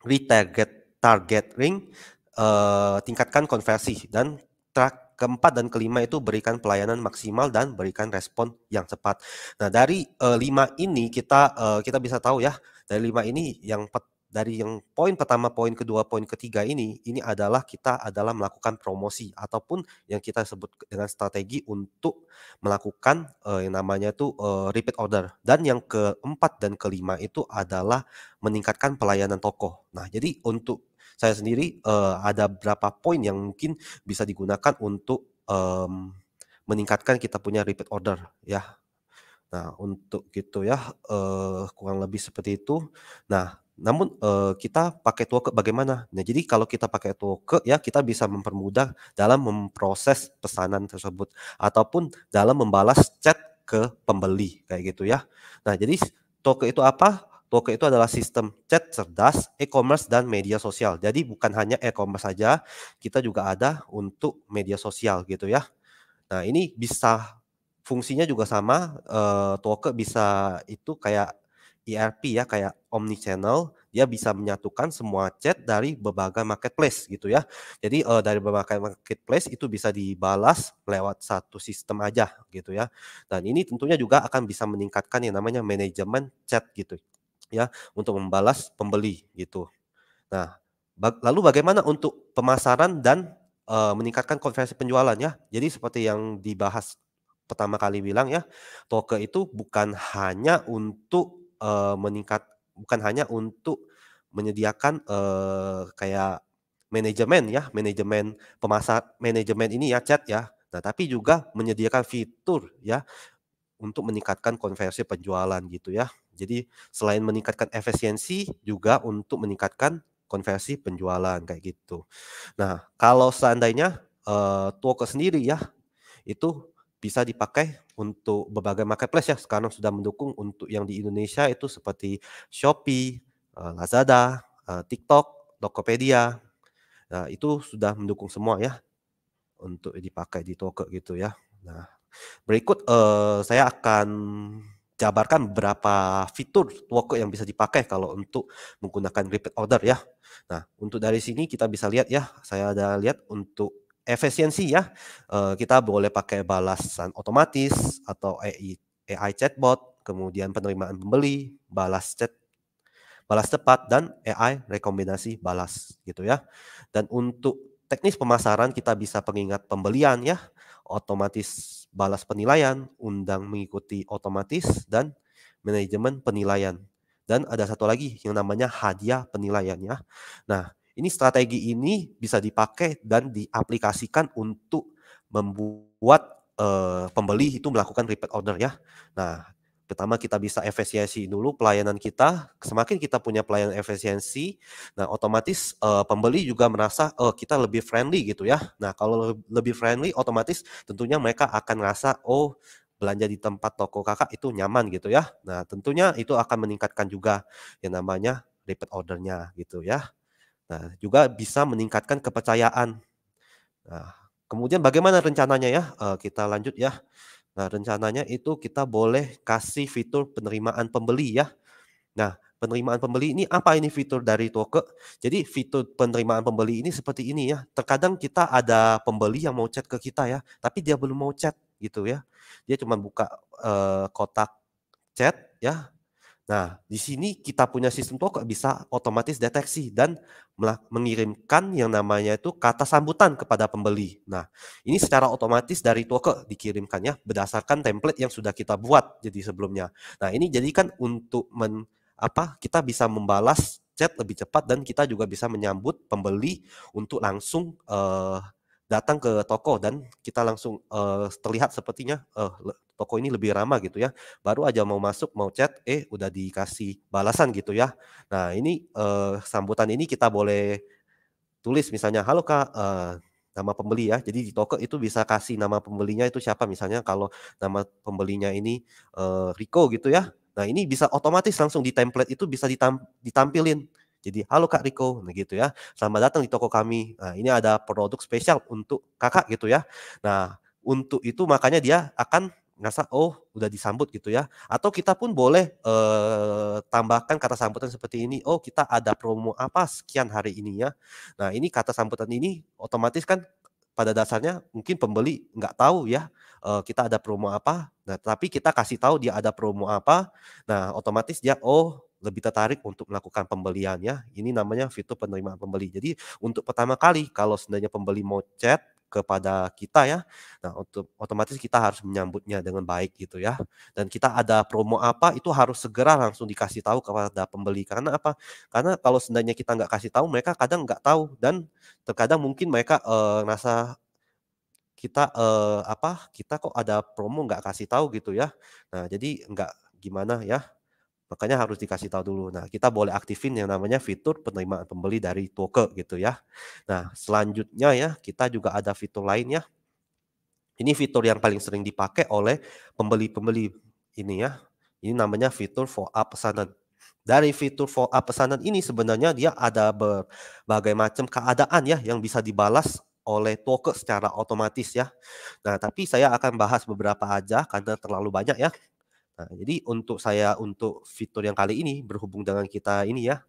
retargeting, tingkatkan konversi, dan keempat dan kelima itu berikan pelayanan maksimal dan berikan respon yang cepat. Nah, dari 5 ini kita bisa tahu ya, dari 5 ini dari yang poin pertama, poin kedua, poin ketiga ini adalah kita adalah melakukan promosi ataupun yang kita sebut dengan strategi untuk melakukan yang namanya tuh repeat order. Dan yang keempat dan kelima itu adalah meningkatkan pelayanan toko. Nah, jadi untuk saya sendiri ada beberapa poin yang mungkin bisa digunakan untuk meningkatkan kita punya repeat order ya. Nah, untuk gitu ya kurang lebih seperti itu. Nah, namun kita pakai Toke bagaimana? Nah, jadi kalau kita pakai Toke ya kita bisa mempermudah dalam memproses pesanan tersebut ataupun dalam membalas chat ke pembeli kayak gitu ya. Nah, jadi Toke itu apa? Toke itu adalah sistem chat cerdas, e-commerce dan media sosial. Jadi bukan hanya e-commerce saja, kita juga ada untuk media sosial gitu ya. Nah, ini bisa fungsinya juga sama, Toke bisa itu kayak ERP ya, kayak omnichannel, dia bisa menyatukan semua chat dari berbagai marketplace gitu ya. Jadi, dari berbagai marketplace itu bisa dibalas lewat satu sistem aja gitu ya. Dan ini tentunya juga akan bisa meningkatkan yang namanya manajemen chat gitu ya, untuk membalas pembeli gitu. Nah, lalu bagaimana untuk pemasaran dan, meningkatkan konversi penjualan ya? Jadi seperti yang dibahas pertama kali bilang ya, Toke itu bukan hanya untuk, bukan hanya untuk menyediakan, kayak manajemen ya, manajemen ini ya, chat ya. Nah, tapi juga menyediakan fitur ya, untuk meningkatkan konversi penjualan gitu ya. Jadi selain meningkatkan efisiensi juga untuk meningkatkan konversi penjualan kayak gitu. Nah, kalau seandainya, Toke sendiri ya, itu bisa dipakai untuk berbagai marketplace ya, sekarang sudah mendukung untuk yang di Indonesia itu seperti Shopee, Lazada, TikTok, Tokopedia. Nah, itu sudah mendukung semua ya untuk dipakai di Toke gitu ya. Nah, berikut, saya akan jabarkan beberapa fitur Toke yang bisa dipakai kalau untuk menggunakan repeat order ya. Nah, untuk dari sini kita bisa lihat ya, saya ada lihat untuk efisiensi ya, kita boleh pakai balasan otomatis atau AI chatbot, kemudian penerimaan pembeli, balas tepat, dan AI rekomendasi balas gitu ya. Dan untuk teknis pemasaran kita bisa pengingat pembelian ya, otomatis balas penilaian, undang mengikuti otomatis, dan manajemen penilaian. Dan ada satu lagi yang namanya hadiah penilaian ya. Nah, ini strategi ini bisa dipakai dan diaplikasikan untuk membuat pembeli itu melakukan repeat order ya. Nah, pertama kita bisa efisiensi dulu pelayanan kita, semakin kita punya pelayanan efisiensi, nah otomatis, pembeli juga merasa, oh kita lebih friendly gitu ya. Nah kalau lebih friendly otomatis tentunya mereka akan ngerasa, oh belanja di tempat toko Kakak itu nyaman gitu ya. Nah tentunya itu akan meningkatkan juga yang namanya repeat order-nya gitu ya. Nah juga bisa meningkatkan kepercayaan. Nah kemudian bagaimana rencananya ya? Kita lanjut ya. Nah, rencananya itu kita boleh kasih fitur penerimaan pembeli ya. Nah, penerimaan pembeli ini apa ini fitur dari Toke? Jadi fitur penerimaan pembeli ini seperti ini ya. Terkadang kita ada pembeli yang mau chat ke kita ya, tapi dia belum mau chat gitu ya. Dia cuma buka kotak chat ya. Nah, di sini kita punya sistem Toke bisa otomatis deteksi dan mengirimkan yang namanya itu kata sambutan kepada pembeli. Nah, ini secara otomatis dari Toke dikirimkan ya berdasarkan template yang sudah kita buat jadi sebelumnya. Nah, ini jadikan untuk kita bisa membalas chat lebih cepat dan kita juga bisa menyambut pembeli untuk langsung datang ke toko dan kita langsung terlihat sepertinya toko ini lebih ramah gitu ya. Baru aja mau masuk, mau chat, udah dikasih balasan gitu ya. Nah ini, sambutan ini kita boleh tulis misalnya, "Halo Kak," nama pembeli ya. Jadi di toko itu bisa kasih nama pembelinya itu siapa, misalnya kalau nama pembelinya ini, Riko gitu ya. Nah ini bisa otomatis langsung di template itu bisa ditampilin. Jadi, "Halo Kak Riko," nah gitu ya, "Selamat datang di toko kami. Nah ini ada produk spesial untuk Kakak," gitu ya. Nah untuk itu makanya dia akan ngerasa, oh udah disambut gitu ya. Atau kita pun boleh, tambahkan kata sambutan seperti ini, "Oh kita ada promo apa sekian hari ini ya." Nah ini kata sambutan ini otomatis kan pada dasarnya mungkin pembeli nggak tahu ya, kita ada promo apa, nah tapi kita kasih tahu dia ada promo apa, nah otomatis dia, oh lebih tertarik untuk melakukan pembelian ya. Ini namanya fitur penerimaan pembeli. Jadi untuk pertama kali kalau seandainya pembeli mau chat kepada kita ya, nah untuk otomatis kita harus menyambutnya dengan baik gitu ya. Dan kita ada promo apa itu harus segera langsung dikasih tahu kepada pembeli. Karena apa? Karena kalau seandainya kita nggak kasih tahu, mereka kadang nggak tahu dan terkadang mungkin mereka, ngerasa kita kok ada promo nggak kasih tahu gitu ya. Nah jadi nggak gimana ya, Makanya harus dikasih tahu dulu. Nah, kita boleh aktifin yang namanya fitur penerimaan pembeli dari Toke gitu ya. Nah, selanjutnya ya, kita juga ada fitur lain ya. Ini fitur yang paling sering dipakai oleh pembeli-pembeli ini ya. Ini namanya fitur follow up pesanan. Dari fitur follow up pesanan ini sebenarnya dia ada berbagai macam keadaan ya yang bisa dibalas oleh Toke secara otomatis ya. Nah, tapi saya akan bahas beberapa aja karena terlalu banyak ya. Nah, jadi untuk fitur yang kali ini berhubung dengan kita ini ya,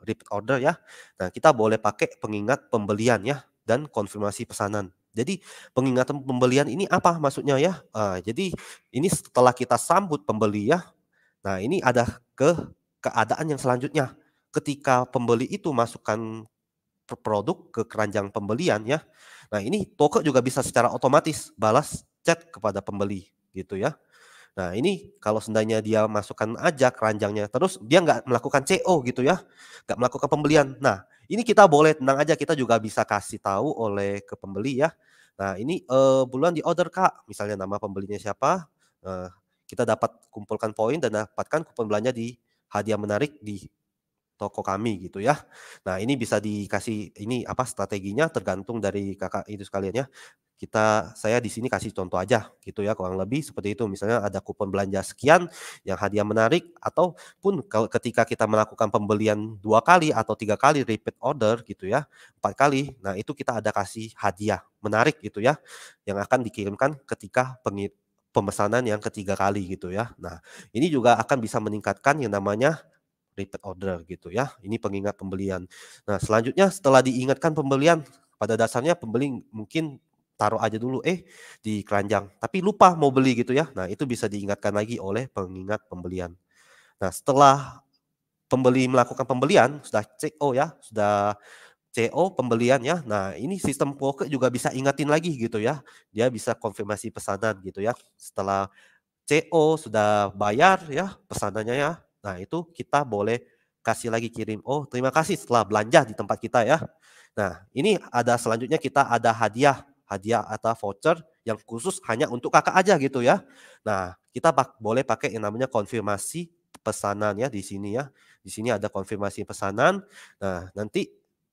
repeat order ya. Nah, kita boleh pakai pengingat pembelian ya dan konfirmasi pesanan. Jadi pengingatan pembelian ini apa maksudnya ya? Jadi ini setelah kita sambut pembeli ya. Nah, ini ada keadaan yang selanjutnya. Ketika pembeli itu masukkan produk ke keranjang pembelian ya. Nah, ini toko juga bisa secara otomatis balas chat kepada pembeli gitu ya. Nah, ini kalau seandainya dia masukkan aja keranjangnya, terus dia nggak melakukan CO gitu ya, nggak melakukan pembelian. Nah, ini kita boleh tenang aja, kita juga bisa kasih tahu oleh ke pembeli ya. Nah, ini buruan di order Kak, misalnya nama pembelinya siapa, kita dapat kumpulkan poin dan dapatkan kupon belanja di hadiah menarik di toko kami gitu ya. Nah, ini bisa dikasih ini apa strateginya tergantung dari Kakak itu sekalian ya. Saya di sini kasih contoh aja gitu ya, kurang lebih seperti itu. Misalnya ada kupon belanja sekian yang hadiah menarik ataupun kalau ketika kita melakukan pembelian 2 kali atau 3 kali repeat order gitu ya, 4 kali. Nah, itu kita ada kasih hadiah menarik gitu ya yang akan dikirimkan ketika pemesanan yang ketiga kali gitu ya. Nah, ini juga akan bisa meningkatkan yang namanya repeat order gitu ya. Ini pengingat pembelian. Nah, selanjutnya setelah diingatkan pembelian, pada dasarnya pembeli mungkin taruh aja dulu di keranjang, tapi lupa mau beli gitu ya. Nah, itu bisa diingatkan lagi oleh pengingat pembelian. Nah, setelah pembeli melakukan pembelian, sudah CO ya, sudah CO pembelian ya. Nah, ini sistem Poke juga bisa ingatin lagi gitu ya. Dia bisa konfirmasi pesanan gitu ya. Setelah CO sudah bayar ya pesanannya ya. Nah, itu kita boleh kasih lagi kirim, "Oh, terima kasih setelah belanja di tempat kita ya." Nah, ini ada selanjutnya kita ada hadiah, hadiah atau voucher yang khusus hanya untuk Kakak aja gitu ya. Nah, kita boleh pakai yang namanya konfirmasi pesanan ya di sini ya. Di sini ada konfirmasi pesanan. Nah, nanti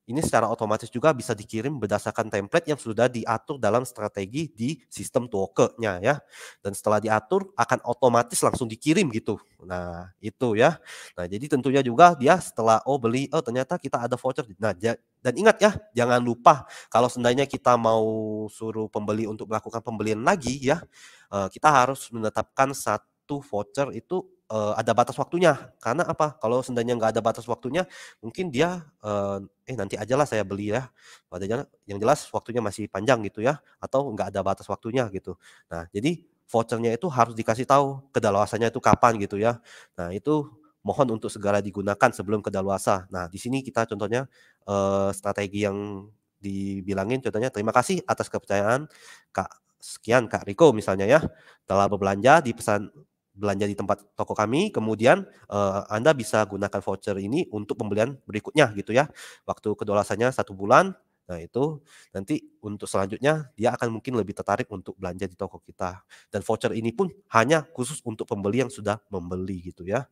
ini secara otomatis juga bisa dikirim berdasarkan template yang sudah diatur dalam strategi di sistem Toke-nya ya. Dan setelah diatur akan otomatis langsung dikirim gitu. Nah, itu ya. Nah, jadi tentunya juga dia setelah beli, oh ternyata kita ada voucher. Nah, dan ingat ya, jangan lupa kalau seandainya kita mau suruh pembeli untuk melakukan pembelian lagi ya, kita harus menetapkan satu voucher itu ada batas waktunya. Karena apa? Kalau seandainya nggak ada batas waktunya, mungkin dia nanti ajalah saya beli ya. Padahal yang jelas waktunya masih panjang gitu ya, atau nggak ada batas waktunya gitu. Nah, jadi vouchernya itu harus dikasih tahu kedaluarsanya itu kapan gitu ya. Nah, itu mohon untuk segera digunakan sebelum kedaluarsa. Nah, di sini kita contohnya strategi yang dibilangin contohnya, "Terima kasih atas kepercayaan Kak sekian Kak Riko," misalnya ya, "telah berbelanja di belanja di tempat toko kami, kemudian Anda bisa gunakan voucher ini untuk pembelian berikutnya," gitu ya. Waktu kedaluarsanya 1 bulan. Nah, itu nanti untuk selanjutnya dia akan mungkin lebih tertarik untuk belanja di toko kita. Dan voucher ini pun hanya khusus untuk pembeli yang sudah membeli gitu ya.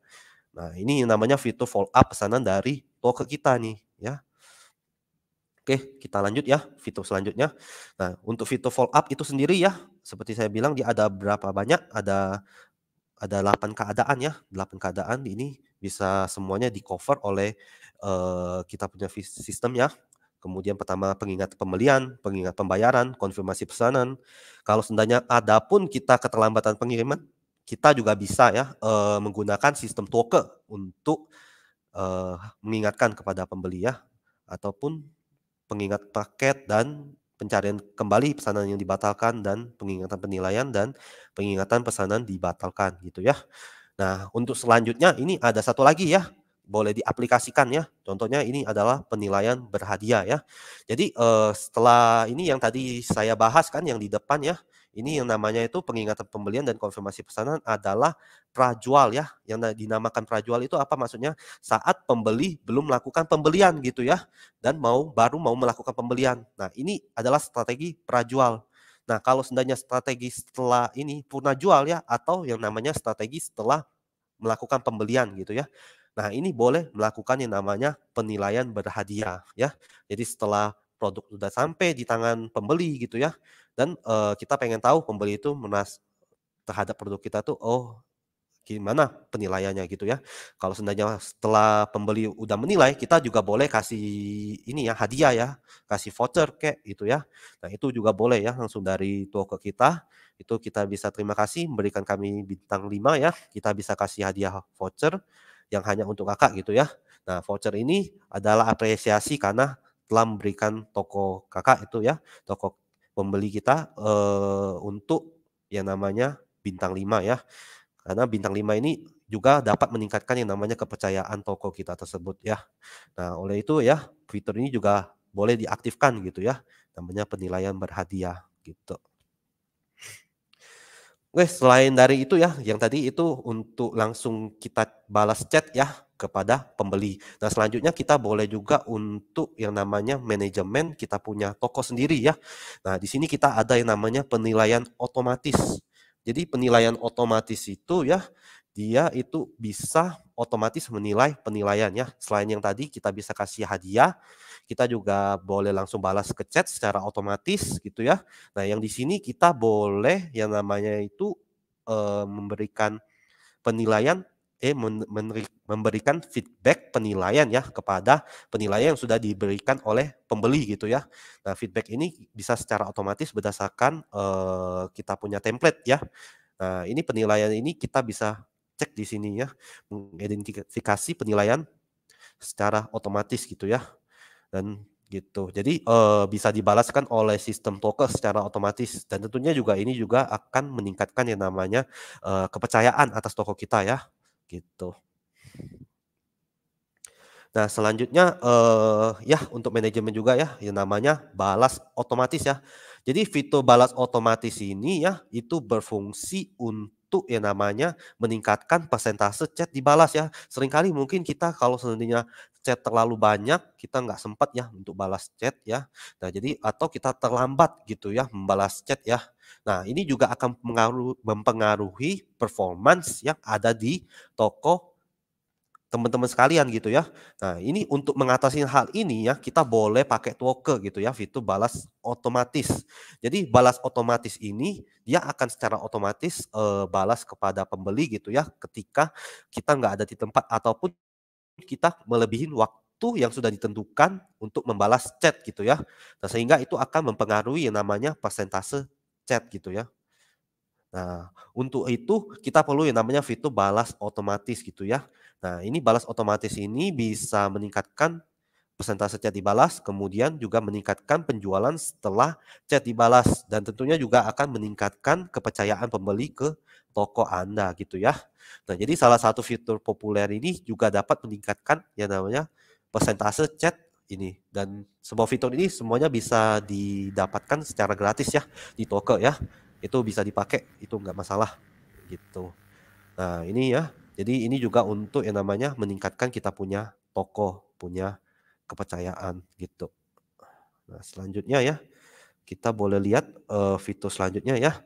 Nah, ini yang namanya fitur follow up pesanan dari toko kita nih ya. Oke, kita lanjut ya, fitur selanjutnya. Nah, untuk fitur follow up itu sendiri ya, seperti saya bilang dia ada berapa banyak, ada 8 keadaan ya, 8 keadaan ini bisa semuanya di-cover oleh, kita punya sistem ya. Kemudian pertama pengingat pembelian, pengingat pembayaran, konfirmasi pesanan. Kalau seandainya ada pun kita keterlambatan pengiriman, kita juga bisa ya, menggunakan sistem Toke untuk, mengingatkan kepada pembeli ya, ataupun pengingat paket dan pencarian kembali pesanan yang dibatalkan dan pengingatan penilaian dan pengingatan pesanan dibatalkan gitu ya. Nah, untuk selanjutnya ini ada satu lagi ya, boleh diaplikasikan ya. Contohnya ini adalah penilaian berhadiah ya. Jadi, setelah ini yang tadi saya bahas kan yang di depan ya, ini yang namanya itu pengingatan pembelian dan konfirmasi pesanan adalah prajual ya. Yang dinamakan prajual itu apa maksudnya? Saat pembeli belum melakukan pembelian gitu ya, dan baru mau melakukan pembelian. Nah, ini adalah strategi prajual. Nah, kalau seandainya strategi setelah ini purna jual ya, atau yang namanya strategi setelah melakukan pembelian gitu ya. Nah, ini boleh melakukan yang namanya penilaian berhadiah ya. Jadi setelah produk sudah sampai di tangan pembeli gitu ya, dan kita pengen tahu pembeli itu terhadap produk kita tuh, oh gimana penilaiannya gitu ya. Kalau seandainya setelah pembeli udah menilai, kita juga boleh kasih ini ya, hadiah ya, kasih voucher kayak gitu ya. Nah, itu juga boleh ya, langsung dari toko kita. Itu kita bisa terima kasih, memberikan kami bintang 5 ya. Kita bisa kasih hadiah voucher yang hanya untuk kakak gitu ya. Nah, voucher ini adalah apresiasi karena telah memberikan toko kakak itu ya, toko pembeli kita untuk yang namanya bintang 5 ya. Karena bintang 5 ini juga dapat meningkatkan yang namanya kepercayaan toko kita tersebut ya. Nah, oleh itu ya, fitur ini juga boleh diaktifkan gitu ya, namanya penilaian berhadiah gitu. Oke, selain dari itu ya, yang tadi itu untuk langsung kita balas chat ya kepada pembeli. Nah, selanjutnya kita boleh juga untuk yang namanya manajemen kita punya toko sendiri ya. Nah, di sini kita ada yang namanya penilaian otomatis. Jadi penilaian otomatis itu ya, dia itu bisa otomatis menilai penilaian ya. Selain yang tadi kita bisa kasih hadiah, kita juga boleh langsung balas ke chat secara otomatis gitu ya. Nah, yang di sini kita boleh yang namanya itu memberikan penilaian memberikan feedback penilaian ya kepada penilaian yang sudah diberikan oleh pembeli gitu ya. Nah, feedback ini bisa secara otomatis berdasarkan kita punya template ya. Nah, ini penilaian ini kita bisa cek di sini ya, mengidentifikasi penilaian secara otomatis gitu ya. Dan gitu. Jadi bisa dibalaskan oleh sistem token secara otomatis dan tentunya juga ini juga akan meningkatkan yang namanya kepercayaan atas toko kita ya, gitu. Nah, selanjutnya ya untuk manajemen juga ya yang namanya balas otomatis ya. Jadi fitur balas otomatis ini ya itu berfungsi untuk yang namanya meningkatkan persentase chat dibalas ya. Seringkali mungkin kita kalau seandainya chat terlalu banyak, kita nggak sempat ya untuk balas chat ya. Nah, jadi atau kita terlambat gitu ya membalas chat ya. Nah, ini juga akan mempengaruhi performance yang ada di toko teman-teman sekalian gitu ya. Nah, ini untuk mengatasi hal ini ya, kita boleh pakai toke gitu ya, fitur balas otomatis. Jadi balas otomatis ini dia akan secara otomatis balas kepada pembeli gitu ya, ketika kita nggak ada di tempat ataupun kita melebihin waktu yang sudah ditentukan untuk membalas chat gitu ya. Nah, sehingga itu akan mempengaruhi yang namanya persentase chat gitu ya. Nah, untuk itu kita perlu yang namanya fitur balas otomatis gitu ya. Nah, ini balas otomatis ini bisa meningkatkan persentase chat dibalas, kemudian juga meningkatkan penjualan setelah chat dibalas dan tentunya juga akan meningkatkan kepercayaan pembeli ke toko Anda gitu ya. Nah, jadi salah satu fitur populer ini juga dapat meningkatkan yang namanya persentase chat ini dan semua fitur ini semuanya bisa didapatkan secara gratis ya di toko ya. Itu bisa dipakai, itu nggak masalah gitu. Nah, ini ya. Jadi ini juga untuk yang namanya meningkatkan kita punya toko, punya kepercayaan gitu. Nah, selanjutnya ya, kita boleh lihat fitur selanjutnya ya.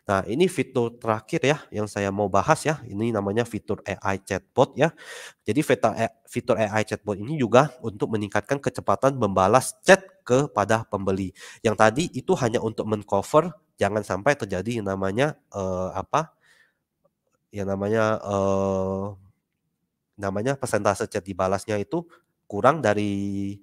Nah, ini fitur terakhir ya yang saya mau bahas ya. Ini namanya fitur AI chatbot ya. Jadi fitur AI chatbot ini juga untuk meningkatkan kecepatan membalas chat kepada pembeli. Yang tadi itu hanya untuk mengcover jangan sampai terjadi yang namanya namanya persentase chat dibalasnya itu kurang dari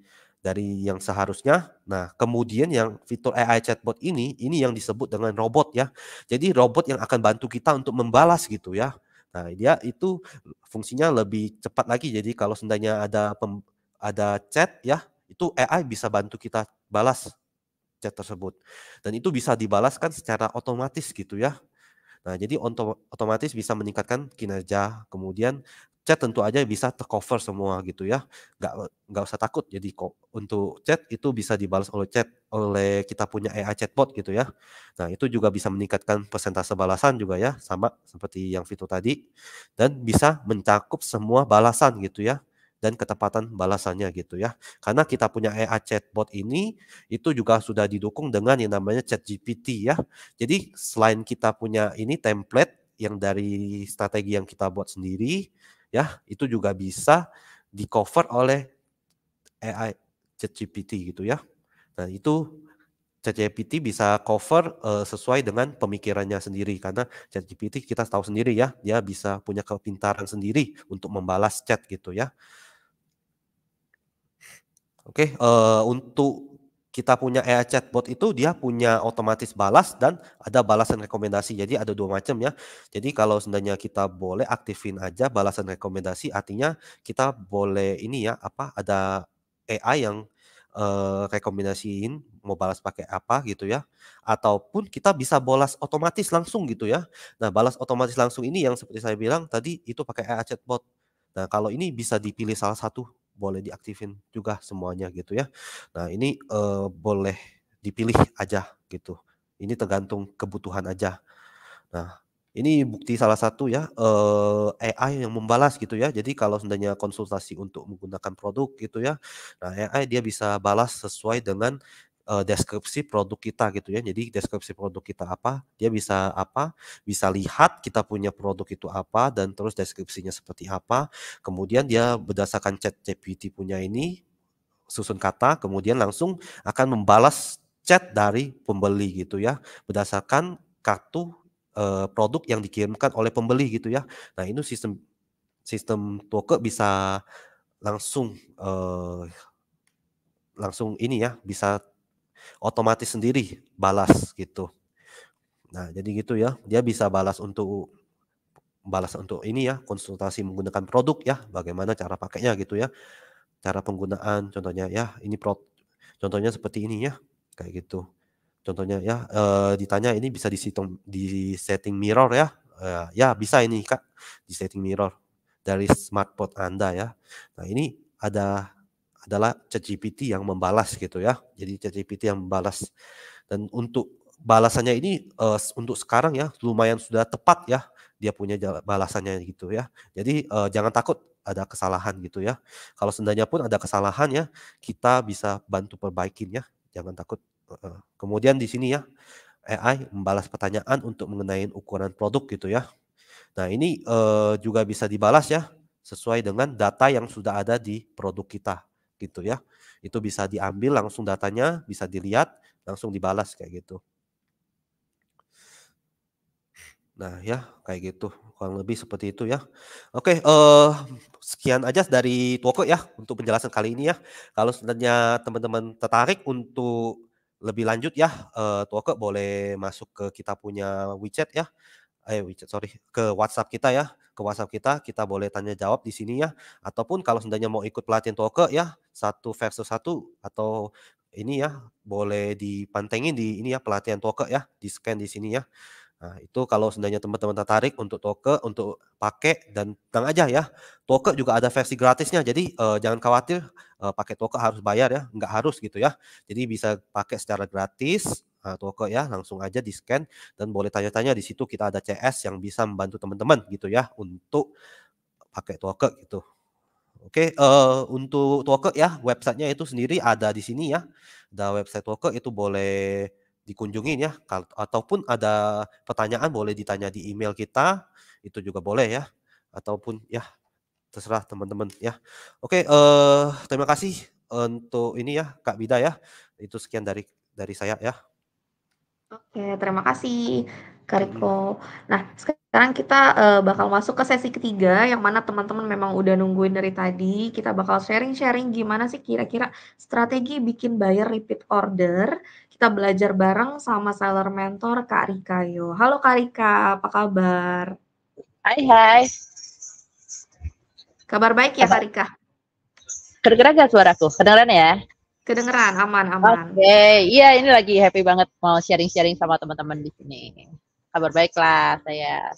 yang seharusnya. Nah, kemudian yang fitur AI chatbot ini yang disebut dengan robot ya. Jadi robot yang akan bantu kita untuk membalas gitu ya. Nah, dia itu fungsinya lebih cepat lagi. Jadi kalau seandainya ada chat ya, itu AI bisa bantu kita balas chat tersebut. Dan itu bisa dibalaskan secara otomatis gitu ya. Nah, jadi otomatis bisa meningkatkan kinerja. Kemudian chat tentu aja bisa tercover semua gitu ya. Nggak usah takut. Jadi kok untuk chat itu bisa dibalas oleh kita punya AI chatbot gitu ya. Nah, itu juga bisa meningkatkan persentase balasan juga ya, sama seperti yang fitur tadi dan bisa mencakup semua balasan gitu ya dan ketepatan balasannya gitu ya. Karena kita punya AI chatbot ini itu juga sudah didukung dengan yang namanya ChatGPT ya. Jadi selain kita punya ini template yang dari strategi yang kita buat sendiri ya, itu juga bisa di cover oleh AI ChatGPT gitu ya. Nah, itu ChatGPT bisa cover sesuai dengan pemikirannya sendiri, karena ChatGPT kita tahu sendiri ya, dia bisa punya kepintaran sendiri untuk membalas chat gitu ya. Oke, untuk kita punya AI chatbot itu dia punya otomatis balas dan ada balasan rekomendasi. Jadi ada 2 macam ya. Jadi kalau seandainya kita boleh aktifin aja balasan rekomendasi, artinya kita boleh ini ya, apa, ada AI yang rekomendasiin mau balas pakai apa gitu ya. Ataupun kita bisa balas otomatis langsung gitu ya. Nah, balas otomatis langsung ini yang seperti saya bilang tadi itu pakai AI chatbot. Nah, kalau ini bisa dipilih salah satu, boleh diaktifin juga semuanya gitu ya. Nah, ini boleh dipilih aja gitu. Ini tergantung kebutuhan aja. Nah, ini bukti salah satu ya, AI yang membalas gitu ya. Jadi kalau seandainya konsultasi untuk menggunakan produk gitu ya, nah AI dia bisa balas sesuai dengan deskripsi produk kita gitu ya. Jadi deskripsi produk kita apa, dia bisa apa, bisa lihat kita punya produk itu apa dan terus deskripsinya seperti apa. Kemudian dia berdasarkan chat GPT punya ini susun kata, kemudian langsung akan membalas chat dari pembeli gitu ya, berdasarkan kartu produk yang dikirimkan oleh pembeli gitu ya. Nah, ini sistem sistem Toke bisa langsung langsung ini ya, bisa otomatis sendiri balas gitu. Nah, jadi gitu ya, dia bisa balas untuk ini ya, konsultasi menggunakan produk ya, bagaimana cara pakainya gitu ya, cara penggunaan contohnya ya, contohnya seperti ini ya, kayak gitu. Contohnya ya, ditanya ini bisa di setting mirror ya, ya bisa ini Kak, di setting mirror dari smartphone Anda ya. Nah, ini adalah ChatGPT yang membalas gitu ya. Jadi ChatGPT yang membalas dan untuk balasannya ini, untuk sekarang ya lumayan sudah tepat ya, dia punya balasannya gitu ya. Jadi, jangan takut ada kesalahan gitu ya. Kalau seandainya pun ada kesalahan ya, kita bisa bantu perbaikin ya, jangan takut, heeh. Kemudian di sini ya, AI membalas pertanyaan untuk mengenai ukuran produk gitu ya. Nah, ini, juga bisa dibalas ya, sesuai dengan data yang sudah ada di produk kita gitu ya. Itu bisa diambil langsung datanya, bisa dilihat, langsung dibalas kayak gitu. Nah ya, kayak gitu, kurang lebih seperti itu ya. Oke, sekian aja dari Tuoke ya, untuk penjelasan kali ini ya. Kalau sebenarnya teman-teman tertarik untuk lebih lanjut ya, Tuoke boleh masuk ke kita punya WeChat ya, WeChat sorry, ke WhatsApp kita ya, ke WhatsApp kita boleh tanya jawab di sini ya. Ataupun kalau seandainya mau ikut pelatihan Tuoke ya, 1 versus 1 atau ini ya, boleh dipantengin di ini ya, pelatihan Tuoke ya, di-scan di sini ya. Nah, itu kalau seandainya teman-teman tertarik untuk Toke, untuk pakai dan tenang aja ya, Toke juga ada versi gratisnya. Jadi, jangan khawatir, pakai Toke harus bayar ya, nggak harus gitu ya. Jadi bisa pakai secara gratis, Toke ya, langsung aja di-scan dan boleh tanya-tanya di situ kita ada CS yang bisa membantu teman-teman gitu ya, untuk pakai Toke gitu. Oke, untuk Toke ya, websitenya itu sendiri ada di sini ya. Ada website Toke itu boleh dikunjungin ya, ataupun ada pertanyaan boleh ditanya di email kita, itu juga boleh ya. Ataupun ya terserah teman-teman ya. Oke, terima kasih untuk ini ya Kak Bida ya. Itu sekian dari saya ya. Oke, terima kasih Kak Riko. Nah, sekarang kita bakal masuk ke sesi ketiga, yang mana teman-teman memang udah nungguin dari tadi. Kita bakal sharing-sharing gimana sih kira-kira strategi bikin buyer repeat order. Kita belajar bareng sama seller mentor Kak Rika yo. Halo Kak Rika, apa kabar? Hai. Kabar baik ya Kak Rika? Kedengeran gak suaraku? Kedengeran ya? Kedengeran, aman. Oke, iya ini lagi happy banget mau sharing-sharing sama teman-teman di sini. Kabar baik lah saya.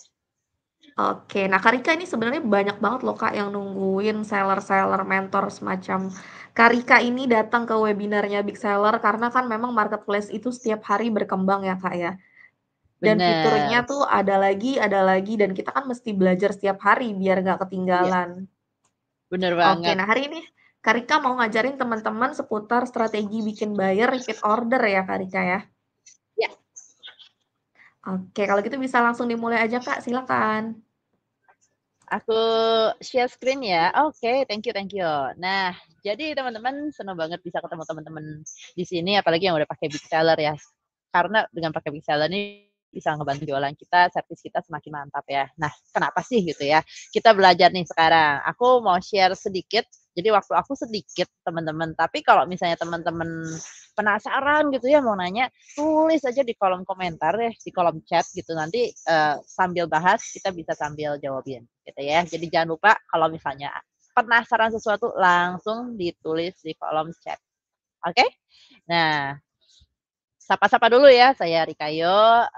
Oke, nah Kak Rika ini sebenarnya banyak banget loh Kak yang nungguin seller-seller mentor semacam Kak Rika ini datang ke webinarnya Big Seller, karena kan memang marketplace itu setiap hari berkembang ya Kak ya. Dan fiturnya Bener, tuh ada lagi, dan kita kan mesti belajar setiap hari biar nggak iya, ketinggalan. bener Oke, banget. nah hari ini Kak Rika mau ngajarin teman-teman seputar strategi bikin buyer repeat order ya Kak Rika ya. Ya, Oke, kalau gitu bisa langsung dimulai aja Kak, silakan. Aku share screen ya. Oke, thank you, thank you. Nah, jadi teman-teman senang banget bisa ketemu teman-teman di sini, apalagi yang udah pakai Big Seller ya. Karena dengan pakai Big Seller ini bisa ngebantu jualan kita, servis kita semakin mantap ya. Nah, kenapa sih gitu ya? Kita belajar nih sekarang. Aku mau share sedikit. Jadi waktu aku sedikit teman-teman. Tapi kalau misalnya teman-teman penasaran gitu ya mau nanya, tulis aja di kolom komentar ya, di kolom chat gitu. Nanti sambil bahas kita bisa sambil jawabin gitu ya. Jadi jangan lupa kalau misalnya penasaran sesuatu langsung ditulis di kolom chat. Oke? Nah, sapa-sapa dulu ya, saya Rikayo,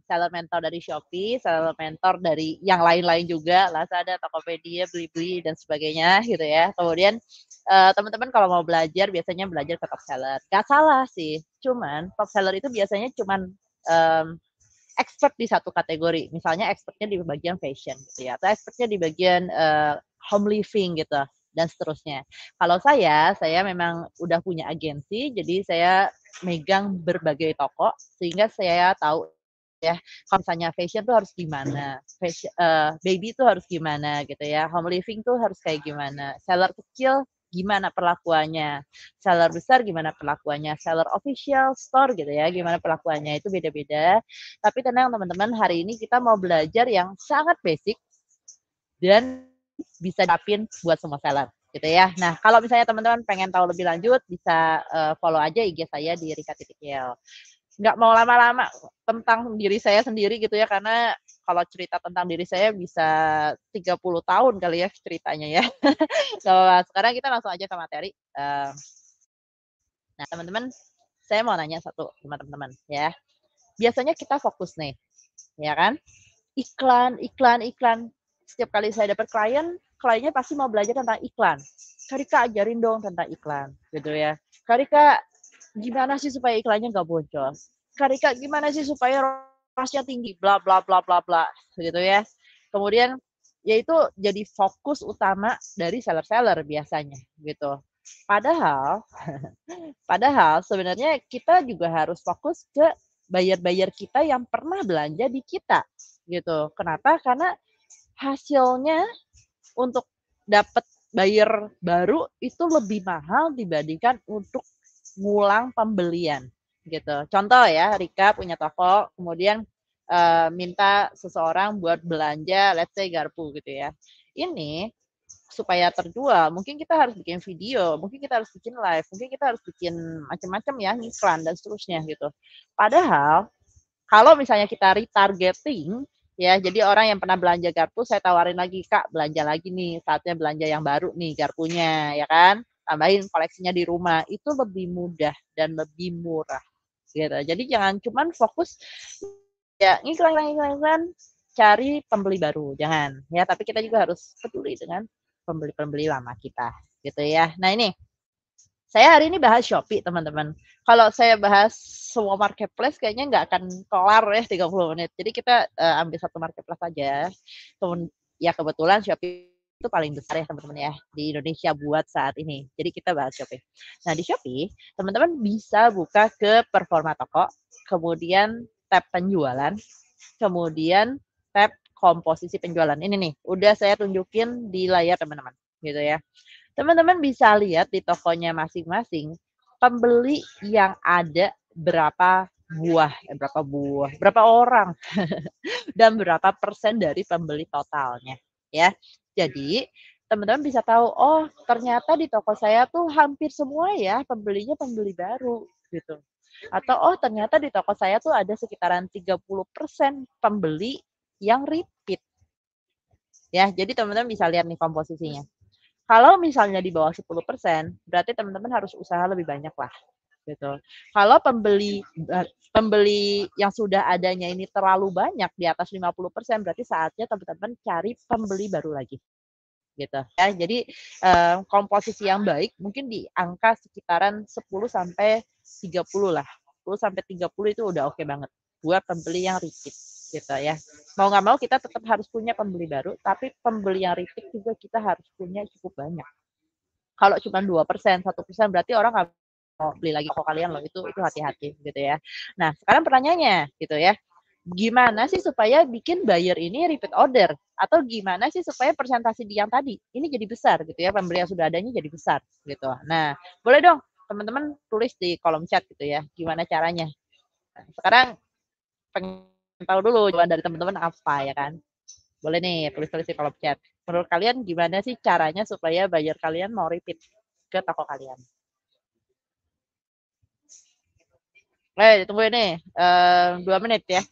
seller mentor dari Shopee, seller mentor dari yang lain-lain juga, Lazada, Tokopedia, Blibli, dan sebagainya gitu ya. Kemudian teman-teman kalau mau belajar biasanya belajar ke top seller. Gak salah sih, cuman top seller itu biasanya cuman expert di satu kategori. Misalnya expertnya di bagian fashion gitu ya, atau expertnya di bagian home living gitu dan seterusnya. Kalau saya memang udah punya agensi, jadi saya megang berbagai toko sehingga saya tahu ya kalau misalnya fashion tuh harus gimana, fashion, baby tuh harus gimana gitu ya, home living tuh harus kayak gimana, seller kecil gimana perlakuannya, seller besar gimana perlakuannya, seller official store gitu ya gimana perlakuannya, itu beda-beda. Tapi tenang teman-teman, hari ini kita mau belajar yang sangat basic dan bisa dapin buat semua seller gitu ya. Nah, kalau misalnya teman-teman pengen tahu lebih lanjut, bisa follow aja IG saya di Rika.Yel. Nggak mau lama-lama tentang diri saya sendiri gitu ya, karena kalau cerita tentang diri saya bisa 30 tahun kali ya ceritanya ya. Sekarang kita langsung aja ke materi. Nah, teman-teman, saya mau nanya satu sama teman-teman ya. Biasanya kita fokus nih, ya kan? Iklan, iklan, iklan. Setiap kali saya dapat klien, kliennya pasti mau belajar tentang iklan. Kak Rika ajarin dong tentang iklan, gitu ya. Kak Rika, gimana sih supaya iklannya nggak boncos? Kak Rika, gimana sih supaya ROAS-nya tinggi? Bla, bla, bla, bla, bla, gitu ya. Kemudian, yaitu jadi fokus utama dari seller-seller biasanya, gitu. Padahal, padahal sebenarnya kita juga harus fokus ke buyer-buyer kita yang pernah belanja di kita, gitu. Kenapa? Karena hasilnya untuk dapat buyer baru itu lebih mahal dibandingkan untuk ngulang pembelian, gitu. Contoh ya, Rika punya toko, kemudian minta seseorang buat belanja, let's say garpu gitu ya. Ini supaya terjual, mungkin kita harus bikin video, mungkin kita harus bikin live, mungkin kita harus bikin macam-macam ya, iklan dan seterusnya gitu. Padahal kalau misalnya kita retargeting ya, jadi orang yang pernah belanja garpu saya tawarin lagi, Kak, belanja lagi nih, saatnya belanja yang baru nih garpunya, ya kan? Tambahin koleksinya di rumah, itu lebih mudah dan lebih murah gitu. Jadi jangan cuman fokus ya iklan, cari pembeli baru, jangan ya, tapi kita juga harus peduli dengan pembeli-pembeli lama kita gitu ya. Nah ini saya hari ini bahas Shopee teman-teman. Kalau saya bahas semua marketplace kayaknya nggak akan kelar ya 30 menit. Jadi kita ambil satu marketplace aja. Ya kebetulan Shopee itu paling besar ya teman-teman ya di Indonesia buat saat ini. Jadi kita bahas Shopee. Nah di Shopee teman-teman bisa buka ke performa toko, kemudian tab penjualan, kemudian tab komposisi penjualan. Ini nih, udah saya tunjukin di layar teman-teman gitu ya. Teman-teman bisa lihat di tokonya masing-masing pembeli yang ada berapa berapa orang dan berapa persen dari pembeli totalnya ya. Jadi teman-teman bisa tahu, oh ternyata di toko saya tuh hampir semua ya pembelinya pembeli baru gitu. Atau oh ternyata di toko saya tuh ada sekitaran 30% pembeli yang repeat. Ya, jadi teman-teman bisa lihat nih komposisinya. Kalau misalnya di bawah 10%, berarti teman-teman harus usaha lebih banyak lah, gitu. Kalau pembeli yang sudah adanya ini terlalu banyak di atas 50%, berarti saatnya teman-teman cari pembeli baru lagi, gitu. Ya, jadi komposisi yang baik mungkin di angka sekitaran 10 sampai 30 lah. 10 sampai 30 itu udah oke banget buat pembeli yang repeat gitu ya. Mau nggak mau kita tetap harus punya pembeli baru, tapi pembeli yang repeat juga kita harus punya cukup banyak. Kalau cuma 2%, 1% berarti orang nggak mau beli lagi toko kalian loh, itu hati-hati gitu ya. Nah, sekarang pertanyaannya gitu ya. gimana sih supaya bikin buyer ini repeat order, atau gimana sih supaya persentase di yang tadi ini jadi besar gitu ya, pembelian sudah adanya jadi besar gitu. Nah, boleh dong teman-teman tulis di kolom chat gitu ya, gimana caranya. Nah, sekarang pengen tahu dulu jawaban dari teman-teman apa ya kan. Boleh nih tulis-tulis di kolom chat. Menurut kalian gimana sih caranya supaya buyer kalian mau repeat ke toko kalian? Ditungguin nih 2 menit ya.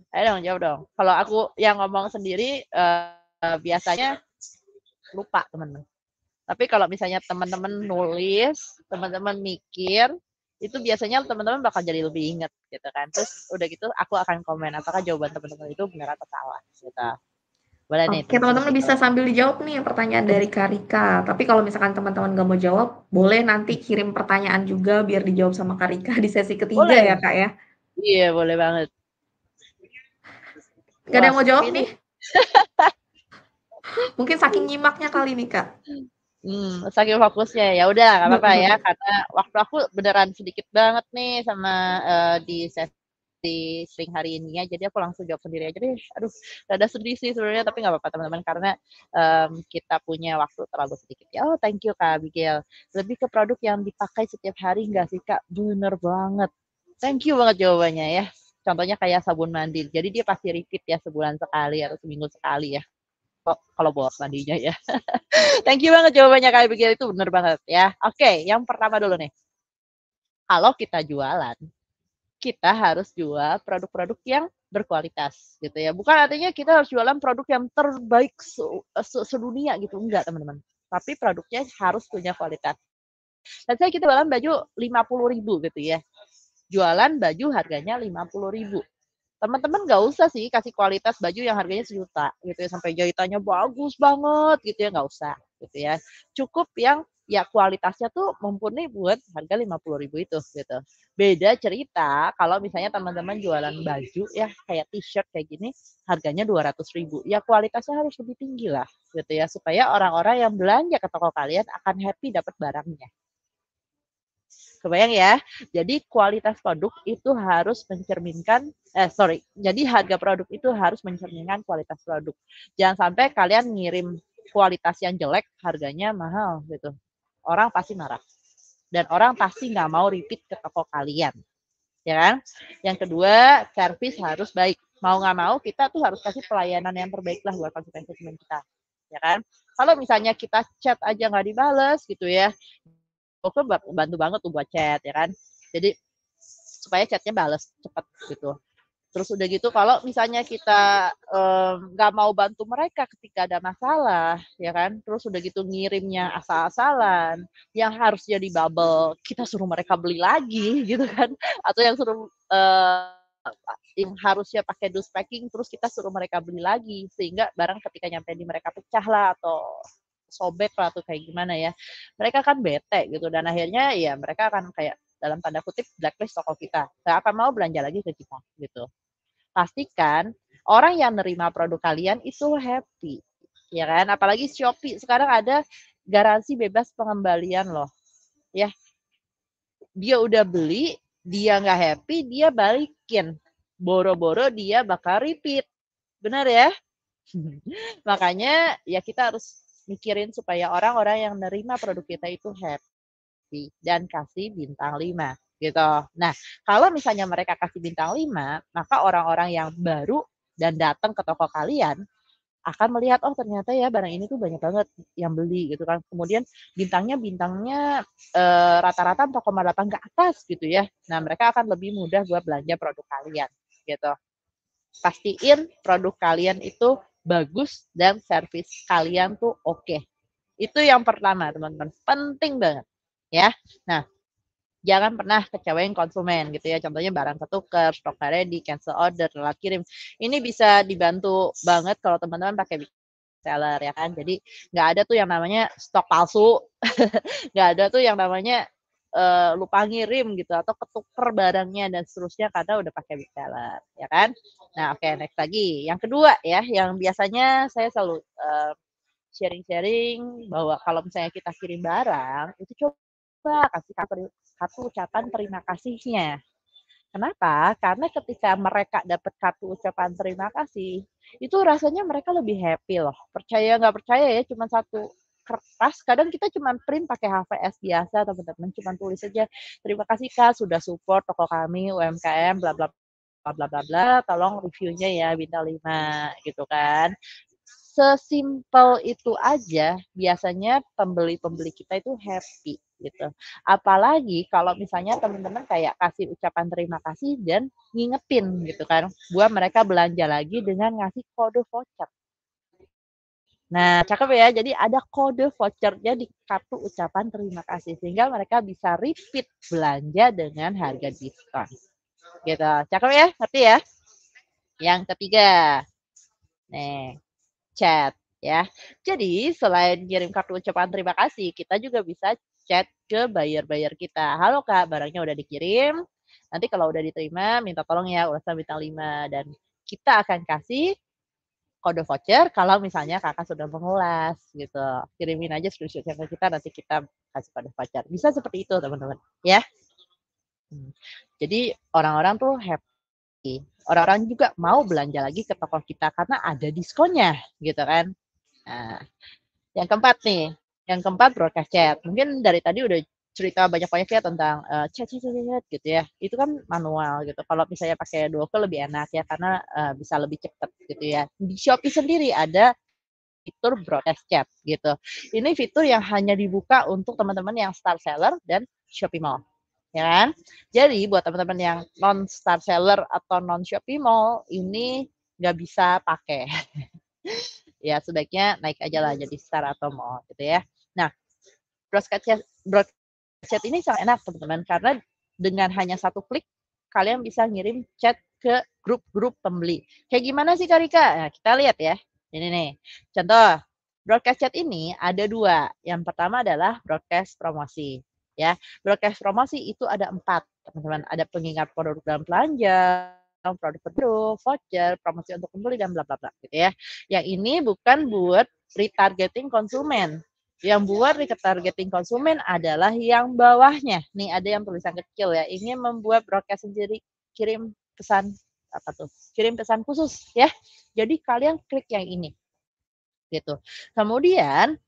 Ayo dong, jawab dong. Kalau aku yang ngomong sendiri biasanya lupa teman-teman. Tapi kalau misalnya teman-teman nulis, teman-teman mikir, itu biasanya teman-teman bakal jadi lebih inget gitu kan. Terus udah gitu aku akan komen apakah jawaban teman-teman itu benar atau salah gitu. Boleh nih Oke, teman-teman tulis di bisa kolom. sambil dijawab nih pertanyaan dari Karika. Tapi kalau misalkan teman-teman nggak mau jawab, boleh nanti kirim pertanyaan juga biar dijawab sama Karika di sesi ketiga Boleh. ya, Kak ya. Iya, boleh banget. Gak ada yang mau sepi jawab nih. nih? Mungkin saking nyimaknya kali nih, Kak. Saking fokusnya ya udah nggak apa-apa ya, karena waktu aku beneran sedikit banget nih sama di sesi sering hari ini ya, jadi aku langsung jawab sendiri aja deh. Aduh, rada sedih sih sebenarnya, tapi nggak apa-apa teman-teman karena kita punya waktu terlalu sedikit ya. Oh, thank you Kak Abigail. Lebih ke produk yang dipakai setiap hari nggak sih Kak? Bener banget. Thank you banget jawabannya ya. Contohnya kayak sabun mandi. Jadi dia pasti repeat ya sebulan sekali atau seminggu sekali ya. Kalau boros mandinya ya. Thank you banget jawabannya Kak Abigail, itu bener banget ya. Oke, yang pertama dulu nih. Kalau kita jualan, kita harus jual produk-produk yang berkualitas gitu ya. Bukan artinya kita harus jualan produk yang terbaik sedunia gitu, enggak teman-teman. Tapi produknya harus punya kualitas. Dan saya kita jualan baju 50.000 gitu ya. Jualan baju harganya 50.000. Teman-teman nggak usah sih kasih kualitas baju yang harganya 1 juta gitu ya, sampai jahitannya bagus banget gitu ya, nggak usah gitu ya. Cukup yang ya kualitasnya tuh mumpuni buat harga 50.000 itu gitu. Beda cerita kalau misalnya teman-teman jualan baju ya kayak t-shirt kayak gini harganya 200.000. Ya kualitasnya harus lebih tinggi lah gitu ya, supaya orang-orang yang belanja ke toko kalian akan happy dapat barangnya. Kebayang ya? Jadi kualitas produk itu harus mencerminkan, jadi harga produk itu harus mencerminkan kualitas produk. Jangan sampai kalian ngirim kualitas yang jelek, harganya mahal gitu. Orang pasti marah. Dan orang pasti nggak mau repeat ke toko kalian. Ya kan? Yang kedua, service harus baik. Mau nggak mau, kita tuh harus kasih pelayanan yang terbaik lah buat konsumen-konsumen kita. Ya kan? Kalau misalnya kita chat aja nggak dibales gitu ya, aku bantu banget tuh buat chat ya kan. Jadi supaya chatnya balas cepat gitu. Terus udah gitu kalau misalnya kita nggak mau bantu mereka ketika ada masalah ya kan. Terus udah gitu ngirimnya asal-asalan, yang harusnya di bubble kita suruh mereka beli lagi gitu kan. Atau yang suruh yang harusnya pakai dus packing terus kita suruh mereka beli lagi, sehingga barang ketika nyampe di mereka pecah lah atau sobek lah atau kayak gimana ya, mereka kan bete gitu dan akhirnya ya mereka akan kayak dalam tanda kutip blacklist toko kita, nggak akan mau belanja lagi ke kita gitu. Pastikan orang yang nerima produk kalian itu happy ya kan, apalagi Shopee sekarang ada garansi bebas pengembalian loh ya. Dia udah beli, dia nggak happy, dia balikin, boro-boro dia bakal repeat, benar ya. Makanya ya kita harus mikirin supaya orang-orang yang nerima produk kita itu happy dan kasih bintang 5 gitu. Nah, kalau misalnya mereka kasih bintang 5, maka orang-orang yang baru dan datang ke toko kalian akan melihat, oh ternyata ya barang ini tuh banyak banget yang beli gitu kan. Kemudian bintangnya rata-rata 4,8 ke atas gitu ya. Nah, mereka akan lebih mudah buat belanja produk kalian gitu. Pastiin produk kalian itu bagus dan servis kalian tuh oke. Itu yang pertama, teman-teman. Penting banget ya. Nah, jangan pernah kecewain konsumen gitu ya. Contohnya barang ketukar, stok nggak ready, cancel order, telat kirim. Ini bisa dibantu banget kalau teman-teman pakai seller ya kan. Jadi nggak ada tuh yang namanya stok palsu, nggak ada tuh yang namanya lupa ngirim gitu atau ketuker barangnya dan seterusnya karena udah pakai big seller ya kan. Nah oke, next lagi yang kedua ya, yang biasanya saya selalu sharing-sharing bahwa kalau misalnya kita kirim barang itu coba kasih kartu ucapan terima kasihnya. Kenapa? Karena ketika mereka dapat kartu ucapan terima kasih, itu rasanya mereka lebih happy loh. Percaya nggak percaya ya, cuma satu kertas. Kadang kita cuma print pakai HVS biasa, teman-teman. Cuma tulis aja, terima kasih Kak sudah support toko kami, UMKM, bla bla bla bla bla bla. Tolong reviewnya ya bintang 5 gitu kan. Sesimpel itu aja, biasanya pembeli-pembeli kita itu happy gitu. Apalagi kalau misalnya teman-teman kayak kasih ucapan terima kasih dan ngingetin gitu kan, buat mereka belanja lagi dengan ngasih kode voucher. Nah, cakep ya. Jadi ada kode vouchernya di kartu ucapan terima kasih sehingga mereka bisa repeat belanja dengan harga diskon. Gitu. Cakep ya? Ngerti ya? Yang ketiga. Nih, chat ya. Jadi selain kirim kartu ucapan terima kasih, kita juga bisa chat ke buyer-buyer kita. Halo Kak, barangnya udah dikirim. Nanti kalau udah diterima, minta tolong ya urusan bintang 5 dan kita akan kasih kode voucher kalau misalnya Kakak sudah mengulas gitu. Kirimin aja screenshotnya ke kita, nanti kita kasih kode voucher. Bisa seperti itu teman-teman ya. Jadi orang-orang tuh happy. Orang-orang juga mau belanja lagi ke toko kita karena ada diskonnya gitu kan. Nah, yang keempat nih, yang keempat broadcast chat. Mungkin dari tadi udah cerita banyak-banyak ya tentang chat gitu ya. Itu kan manual gitu. Kalau misalnya pakai Duoke lebih enak ya karena bisa lebih cepat gitu ya. Di Shopee sendiri ada fitur broadcast chat gitu. Ini fitur yang hanya dibuka untuk teman-teman yang star seller dan Shopee Mall. Ya kan? Jadi buat teman-teman yang non star seller atau non Shopee Mall ini nggak bisa pakai. Ya sebaiknya naik aja lah jadi star atau mall gitu ya. Nah, broadcast chat ini sangat enak teman-teman karena dengan hanya satu klik kalian bisa ngirim chat ke grup-grup pembeli. Kayak gimana sih Kak Rika? Nah, kita lihat ya. Ini nih. Contoh, broadcast chat ini ada 2. Yang pertama adalah broadcast promosi. Ya, broadcast promosi itu ada 4, teman-teman. Ada pengingat produk dalam belanja, produk baru, voucher, promosi untuk pembeli dan bla bla bla gitu ya. Yang ini bukan buat retargeting konsumen. Yang buat retargeting konsumen adalah yang bawahnya. Nih ada yang tulisan kecil ya. Ingin membuat broadcast sendiri, kirim pesan apa tuh? Kirim pesan khusus ya. Jadi kalian klik yang ini. Gitu. Kemudian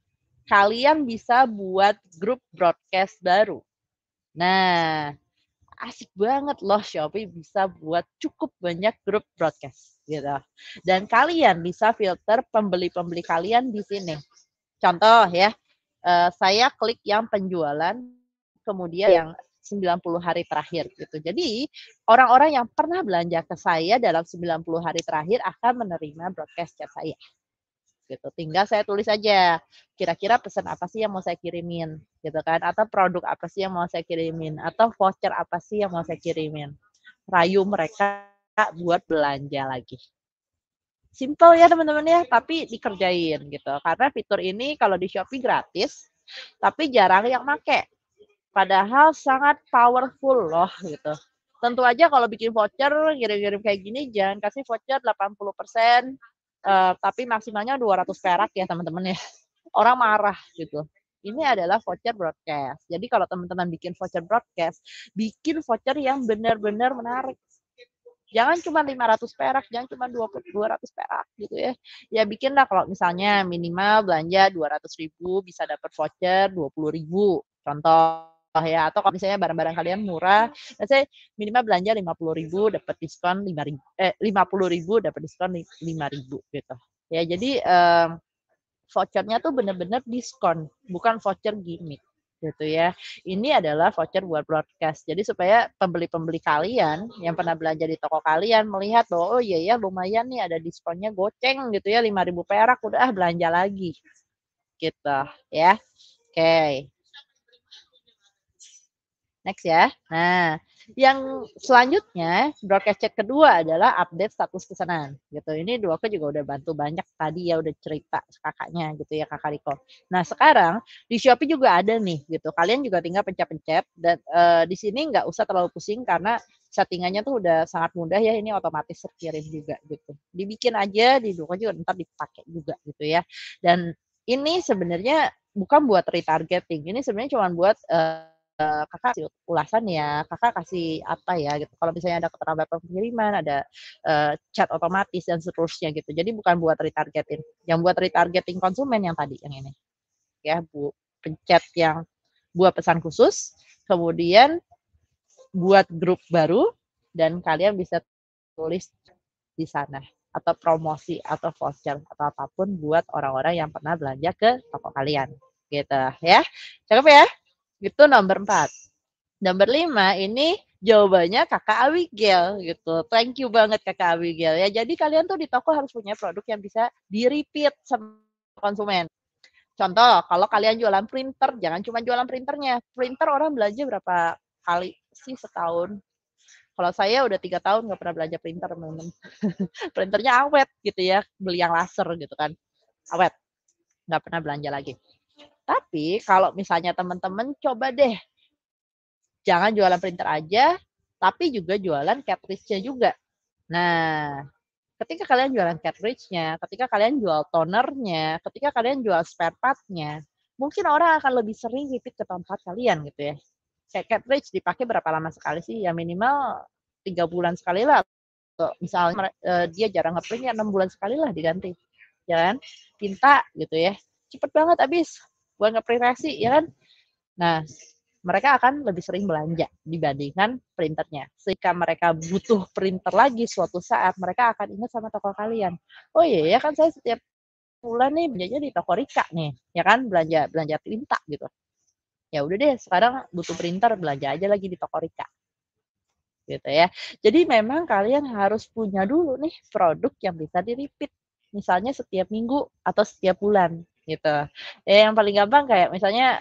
kalian bisa buat grup broadcast baru. Nah, asik banget loh Shopee bisa buat cukup banyak grup broadcast gitu. Dan kalian bisa filter pembeli-pembeli kalian di sini. Contoh ya, saya klik yang penjualan kemudian yang 90 hari terakhir gitu. Jadi orang-orang yang pernah belanja ke saya dalam 90 hari terakhir akan menerima broadcast chat saya. Gitu. Tinggal saya tulis aja, kira-kira pesan apa sih yang mau saya kirimin, gitu kan? Atau produk apa sih yang mau saya kirimin? Atau voucher apa sih yang mau saya kirimin? Rayu mereka buat belanja lagi. Simple ya teman-teman ya, tapi dikerjain gitu. Karena fitur ini kalau di Shopee gratis, tapi jarang yang make. Padahal sangat powerful loh gitu. Tentu aja kalau bikin voucher, ngirim-ngirim kayak gini, jangan kasih voucher 80%, tapi maksimalnya 200 perak ya teman-teman ya. Orang marah gitu. Ini adalah voucher broadcast. Jadi kalau teman-teman bikin voucher broadcast, bikin voucher yang benar-benar menarik. Jangan cuma 500 perak, jangan cuma 200 perak gitu ya. Ya bikinlah kalau misalnya minimal belanja 200.000 bisa dapat voucher 20.000. Contoh ya, atau kalau misalnya barang-barang kalian murah, saya minimal belanja 50.000 dapat diskon 50.000 dapat diskon 5.000 gitu. Ya jadi vouchernya tuh benar-benar diskon, bukan voucher gimmick gitu ya. Ini adalah voucher buat broadcast. Jadi supaya pembeli-pembeli kalian yang pernah belanja di toko kalian melihat bahwa oh iya ya lumayan nih ada diskonnya goceng gitu ya 5.000 perak udah belanja lagi. Gitu ya. Oke. Next ya. Nah, yang selanjutnya broadcast chat kedua adalah update status pesanan gitu. Ini Duoke juga udah bantu banyak tadi ya udah cerita kakaknya gitu ya Kakak Riko. Nah, sekarang di Shopee juga ada nih gitu. Kalian juga tinggal pencet-pencet dan di sini nggak usah terlalu pusing karena settingannya tuh udah sangat mudah ya, ini otomatis terkirim juga gitu. Dibikin aja di Duoke juga ntar dipakai juga gitu ya. Dan ini sebenarnya bukan buat retargeting. Ini sebenarnya cuma buat Kakak kasih ulasan ya, Kakak kasih apa ya gitu. Kalau misalnya ada keterlambatan pengiriman, ada chat otomatis dan seterusnya gitu. Jadi bukan buat retargeting. Yang buat retargeting konsumen yang tadi yang ini. Ya, pencet yang buat pesan khusus, kemudian buat grup baru dan kalian bisa tulis di sana atau promosi atau voucher atau apapun buat orang-orang yang pernah belanja ke toko kalian gitu ya. Cakep ya? Itu nomor 4. Nomor 5 ini jawabannya Kakak Abigail gitu. Thank you banget Kakak Abigail ya. Jadi kalian tuh di toko harus punya produk yang bisa di-repeat sama konsumen. Contoh, kalau kalian jualan printer, jangan cuma jualan printernya. Printer orang belanja berapa kali sih setahun? Kalau saya udah 3 tahun nggak pernah belanja printer, teman-teman. Printernya awet gitu ya, beli yang laser gitu kan. Awet, nggak pernah belanja lagi. Tapi kalau misalnya teman-teman coba deh, jangan jualan printer aja, tapi juga jualan cartridge-nya juga. Nah, ketika kalian jualan cartridge-nya, ketika kalian jual tonernya, ketika kalian jual spare part-nya, mungkin orang akan lebih sering repeat ke tempat kalian gitu ya. Kayak cartridge dipakai berapa lama sekali sih? Ya minimal 3 bulan sekali lah. Misalnya dia jarang ngeprint ya 6 bulan sekali lah diganti. Ya kan? Tinta gitu ya. Cepet banget habis buat ngeprint resi ya kan. Nah, mereka akan lebih sering belanja dibandingkan printernya. Jika mereka butuh printer lagi suatu saat, mereka akan ingat sama toko kalian. Oh iya ya kan saya setiap bulan nih belanjanya di toko Rika nih, ya kan belanja tinta gitu. Ya udah deh, sekarang butuh printer belanja aja lagi di toko Rika. Gitu ya. Jadi memang kalian harus punya dulu nih produk yang bisa di-repeat. Misalnya setiap minggu atau setiap bulan gitu. Ya, yang paling gampang kayak misalnya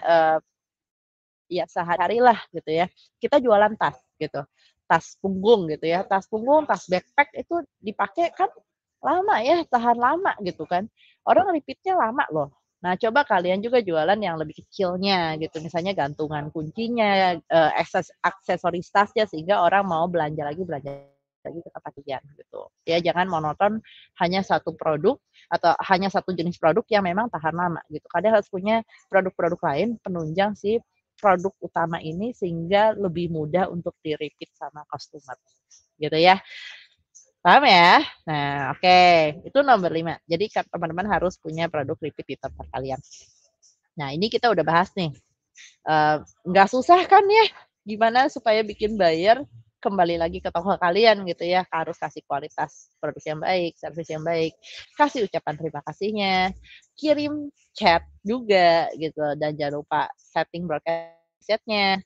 ya sehari-hari lah gitu ya. Kita jualan tas gitu. Tas punggung gitu ya. Tas punggung, tas backpack itu dipakai kan lama ya, tahan lama gitu kan. Orang repeatnya lama loh. Nah, coba kalian juga jualan yang lebih kecilnya gitu. Misalnya gantungan kuncinya, aksesoris tasnya sehingga orang mau belanja lagi ke tempat kalian gitu. Ya jangan monoton hanya satu produk atau hanya satu jenis produk yang memang tahan lama gitu. Kalian harus punya produk-produk lain penunjang si produk utama ini sehingga lebih mudah untuk di-repeat sama customer. Gitu ya. Paham ya? Nah, oke. Itu nomor 5. Jadi teman-teman harus punya produk repeat di tempat kalian. Nah, ini kita udah bahas nih. Nggak susah kan ya? Gimana supaya bikin buyer kembali lagi ke toko kalian gitu ya. Harus kasih kualitas produk yang baik, servis yang baik. Kasih ucapan terima kasihnya. Kirim chat juga gitu. Dan jangan lupa setting broadcast-nya,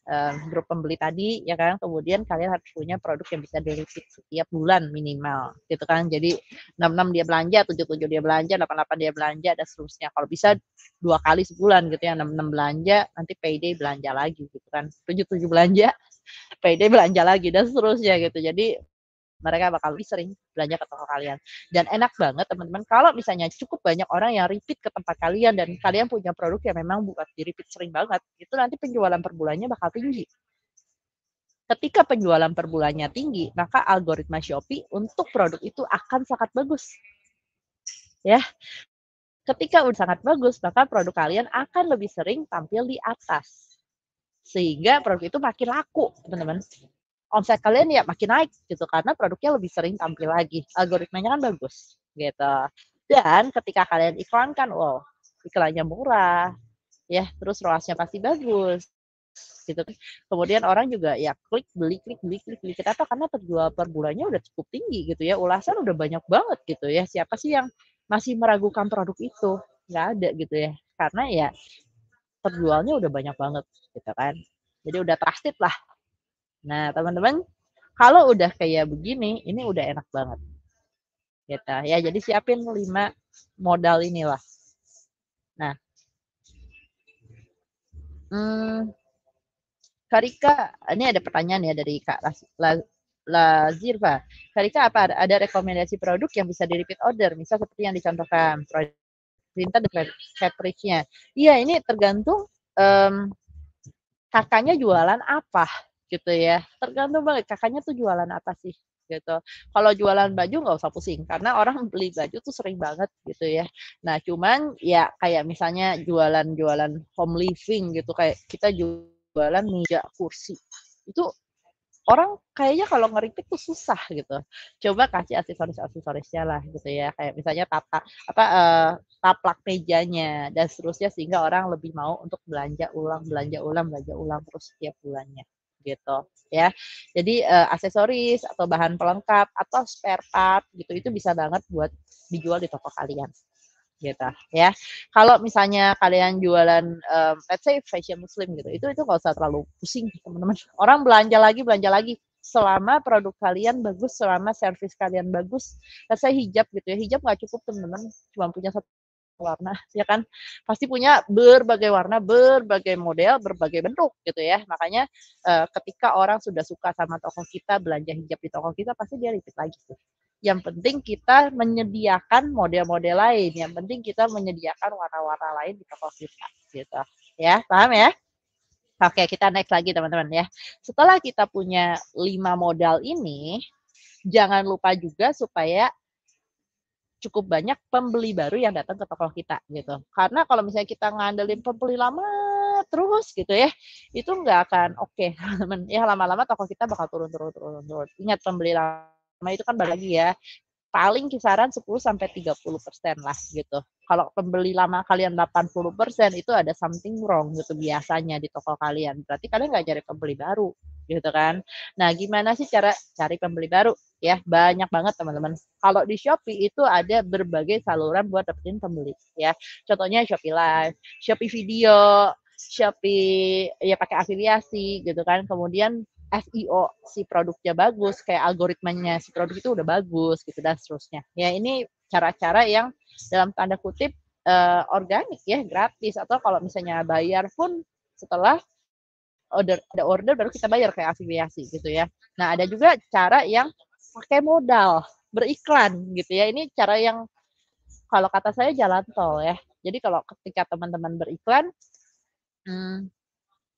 grup pembeli tadi ya kan. Kemudian kalian harus punya produk yang bisa di-repeat setiap bulan minimal gitu kan. Jadi 66 dia belanja, 77 dia belanja, 88 dia belanja dan seterusnya. Kalau bisa 2 kali sebulan gitu ya, 66 belanja, nanti payday belanja lagi gitu kan. 77 belanja, payday belanja lagi dan seterusnya gitu. Jadi mereka bakal lebih sering belanja ke toko kalian. Dan enak banget teman-teman kalau misalnya cukup banyak orang yang repeat ke tempat kalian dan kalian punya produk yang memang buat di repeat sering banget, itu nanti penjualan per bulannya bakal tinggi. Ketika penjualan per bulannya tinggi, maka algoritma Shopee untuk produk itu akan sangat bagus. Ya. Ketika udah sangat bagus, maka produk kalian akan lebih sering tampil di atas. Sehingga produk itu makin laku, teman-teman. Omset kalian ya makin naik gitu karena produknya lebih sering tampil lagi. Algoritmanya kan bagus gitu. Dan ketika kalian iklankan, wow, iklannya murah, ya, terus ROAS-nya pasti bagus. Gitu. Kemudian orang juga ya klik beli. Kenapa? Karena terjual per bulannya udah cukup tinggi gitu ya. Ulasan udah banyak banget gitu ya. Siapa sih yang masih meragukan produk itu? Nggak ada gitu ya. Karena ya terjualnya udah banyak banget gitu kan. Jadi udah trusted lah. Nah, teman-teman, kalau udah kayak begini, ini udah enak banget. Gitu. Ya, jadi siapin 5 modal inilah. Nah. Karika, ini ada pertanyaan ya dari Kak Lazirva. Karika, apa ada rekomendasi produk yang bisa di-repeat order? Misal seperti yang dicontohkan, printer dan cartridge-nya. Iya, ini tergantung kakaknya jualan apa gitu ya. Tergantung banget kakaknya tuh jualan apa sih gitu. Kalau jualan baju nggak usah pusing karena orang beli baju tuh sering banget gitu ya. Nah, cuman ya kayak misalnya jualan home living gitu kayak kita jualan meja, kursi. Itu orang kayaknya kalau ngeripik tuh susah gitu. Coba kasih aksesoris-aksesorisnya lah gitu ya. Kayak misalnya taplak mejanya dan seterusnya sehingga orang lebih mau untuk belanja ulang terus setiap bulannya gitu ya. Jadi aksesoris atau bahan pelengkap atau spare part gitu itu bisa banget buat dijual di toko kalian gitu ya. Kalau misalnya kalian jualan let's say fashion muslim gitu, itu nggak usah terlalu pusing teman-teman. Orang belanja lagi selama produk kalian bagus, selama servis kalian bagus. Let's say hijab gitu ya, hijab nggak cukup teman-teman, cuma punya satu warna ya kan, pasti punya berbagai warna, berbagai model, berbagai bentuk gitu ya. Makanya ketika orang sudah suka sama toko kita, belanja hijab di toko kita, pasti dia repeat lagi tuh. Yang penting kita menyediakan model-model lain, yang penting kita menyediakan warna-warna lain di toko kita gitu ya, paham ya? Oke, kita next lagi teman-teman ya. Setelah kita punya 5 modal ini, jangan lupa juga supaya cukup banyak pembeli baru yang datang ke toko kita gitu. Karena kalau misalnya kita ngandelin pembeli lama terus gitu ya, itu nggak akan oke, teman-teman. Ya lama-lama toko kita bakal turun. Ingat pembeli lama itu kan balik lagi ya, paling kisaran 10-30% lah gitu. Kalau pembeli lama kalian 80% itu ada something wrong gitu biasanya di toko kalian. Berarti kalian nggak cari pembeli baru gitu kan. Nah, gimana sih cara cari pembeli baru? Ya, banyak banget teman-teman. Kalau di Shopee itu ada berbagai saluran buat dapetin pembeli ya. Contohnya Shopee Live, Shopee Video, Shopee ya pakai afiliasi gitu kan. Kemudian SEO si produknya bagus, kayak algoritmanya si produk itu udah bagus gitu dan seterusnya. Ya ini cara-cara yang dalam tanda kutip organik ya, gratis, atau kalau misalnya bayar pun setelah ada order baru kita bayar kayak afiliasi gitu ya. Nah, ada juga cara yang pakai modal, beriklan gitu ya. Ini cara yang kalau kata saya jalan tol ya. Jadi kalau ketika teman-teman beriklan,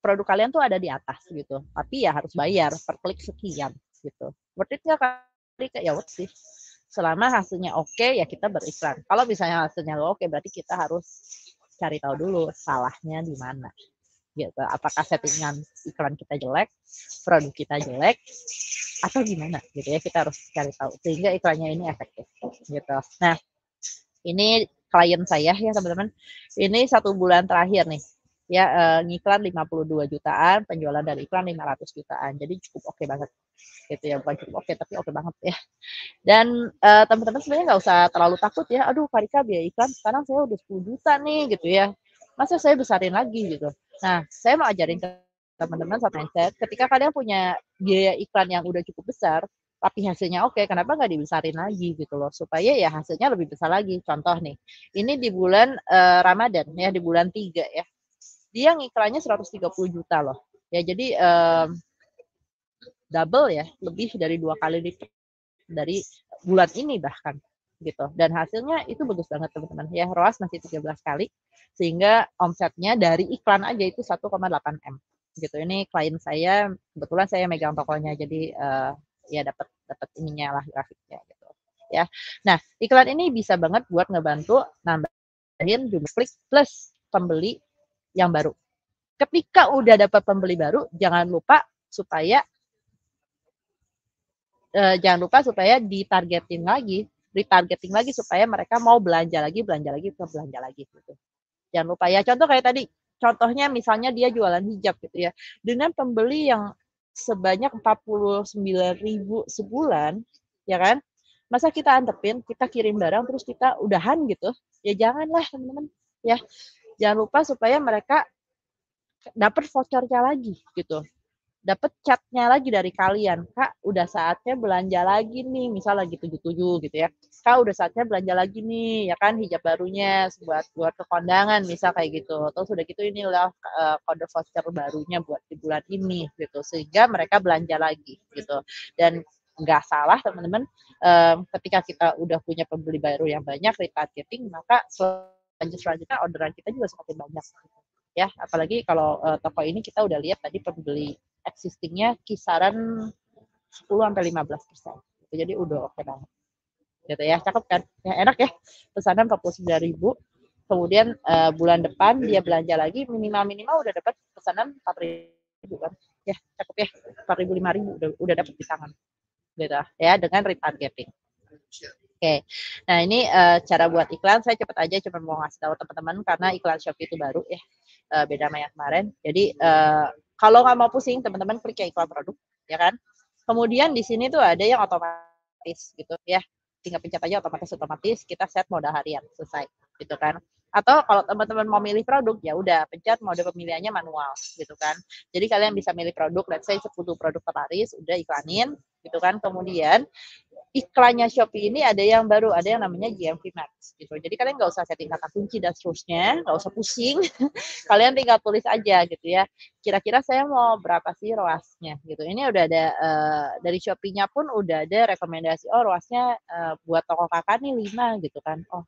produk kalian tuh ada di atas gitu. Tapi ya harus bayar per klik sekian gitu. Worth it nggak kali? Ya worth sih. Selama hasilnya oke ya kita beriklan. Kalau misalnya hasilnya oke berarti kita harus cari tahu dulu salahnya di mana. Gitu. Apakah settingan iklan kita jelek, produk kita jelek, atau gimana gitu ya, kita harus cari tahu sehingga iklannya ini efektif gitu. Nah, ini klien saya ya teman-teman, ini 1 bulan terakhir nih ya, ngiklan 52 jutaan, penjualan dari iklan 500 jutaan, jadi cukup oke banget gitu ya, bukan cukup oke tapi oke banget ya. Dan teman-teman sebenarnya nggak usah terlalu takut ya, aduh Kak Rika biaya iklan sekarang saya udah 10 juta nih gitu ya, masa saya besarin lagi gitu. Nah, saya mau ajarin ke teman-teman satu mindset, ketika kalian punya biaya iklan yang udah cukup besar, tapi hasilnya oke, kenapa nggak dibesarin lagi gitu loh, supaya ya hasilnya lebih besar lagi. Contoh nih, ini di bulan Ramadan ya, di bulan 3 ya, dia ngiklannya 130 juta loh. Ya jadi double ya, lebih dari 2 kali lipat dari bulan ini bahkan gitu. Dan hasilnya itu bagus banget teman-teman ya, ROAS masih 13 kali sehingga omsetnya dari iklan aja itu 1,8 M gitu. Ini klien saya, kebetulan saya megang tokonya, jadi ya dapat ininya lah, grafiknya gitu ya. Nah, iklan ini bisa banget buat ngebantu nambahin jumlah klik plus pembeli yang baru. Ketika udah dapat pembeli baru, jangan lupa supaya retargeting lagi supaya mereka mau belanja lagi gitu. Jangan lupa ya, contoh kayak tadi, contohnya misalnya dia jualan hijab gitu ya, dengan pembeli yang sebanyak 49.000 sebulan, ya kan? Masa kita antepin, kita kirim barang terus kita udahan gitu? Ya janganlah teman-teman, ya. Jangan lupa supaya mereka dapat vouchernya lagi gitu. Dapat chatnya lagi dari kalian, Kak udah saatnya belanja lagi nih, misal lagi 77 gitu ya, Kak udah saatnya belanja lagi nih ya kan, hijab barunya buat ke kondangan misal kayak gitu, terus udah gitu inilah kode voucher barunya buat di bulan ini gitu, sehingga mereka belanja lagi gitu. Dan nggak salah teman-teman, ketika kita udah punya pembeli baru yang banyak, retargeting, maka selanjutnya orderan kita juga semakin banyak gitu. Ya, apalagi kalau toko ini kita udah lihat tadi pembeli existingnya kisaran 10-15%. Jadi udah oke banget. Gitu ya, cakep kan? Ya, enak ya. Pesanan 49.000. Kemudian bulan depan dia belanja lagi minimal udah dapat pesanan 4.000 kan. Ya, cakep ya. 4.000 5.000 udah dapat di tangan. Gitu ya, dengan retargeting. Oke. Nah, ini cara buat iklan. Saya cepet aja cuma mau ngasih tahu teman-teman karena iklan Shopee itu baru ya. Beda sama yang kemarin. Jadi kalau nggak mau pusing, teman-teman klik ya iklan produk, ya kan? Kemudian di sini tuh ada yang otomatis gitu ya. Tinggal pencet aja otomatis kita set mode harian, selesai gitu kan. Atau kalau teman-teman mau milih produk ya udah pencet mode pemilihannya manual gitu kan. Jadi kalian bisa milih produk, let's say 10 produk terlaris, udah iklanin gitu kan. Kemudian iklannya Shopee ini ada yang baru, ada yang namanya GMV Max gitu. Jadi kalian nggak usah setting kata kunci dan seterusnya, nggak usah pusing. Kalian tinggal tulis aja gitu ya. Kira-kira saya mau berapa sih ROAS-nya gitu. Ini udah ada dari Shopee-nya pun udah ada rekomendasi. Oh ROAS-nya buat toko kakak nih 5 gitu kan. Oh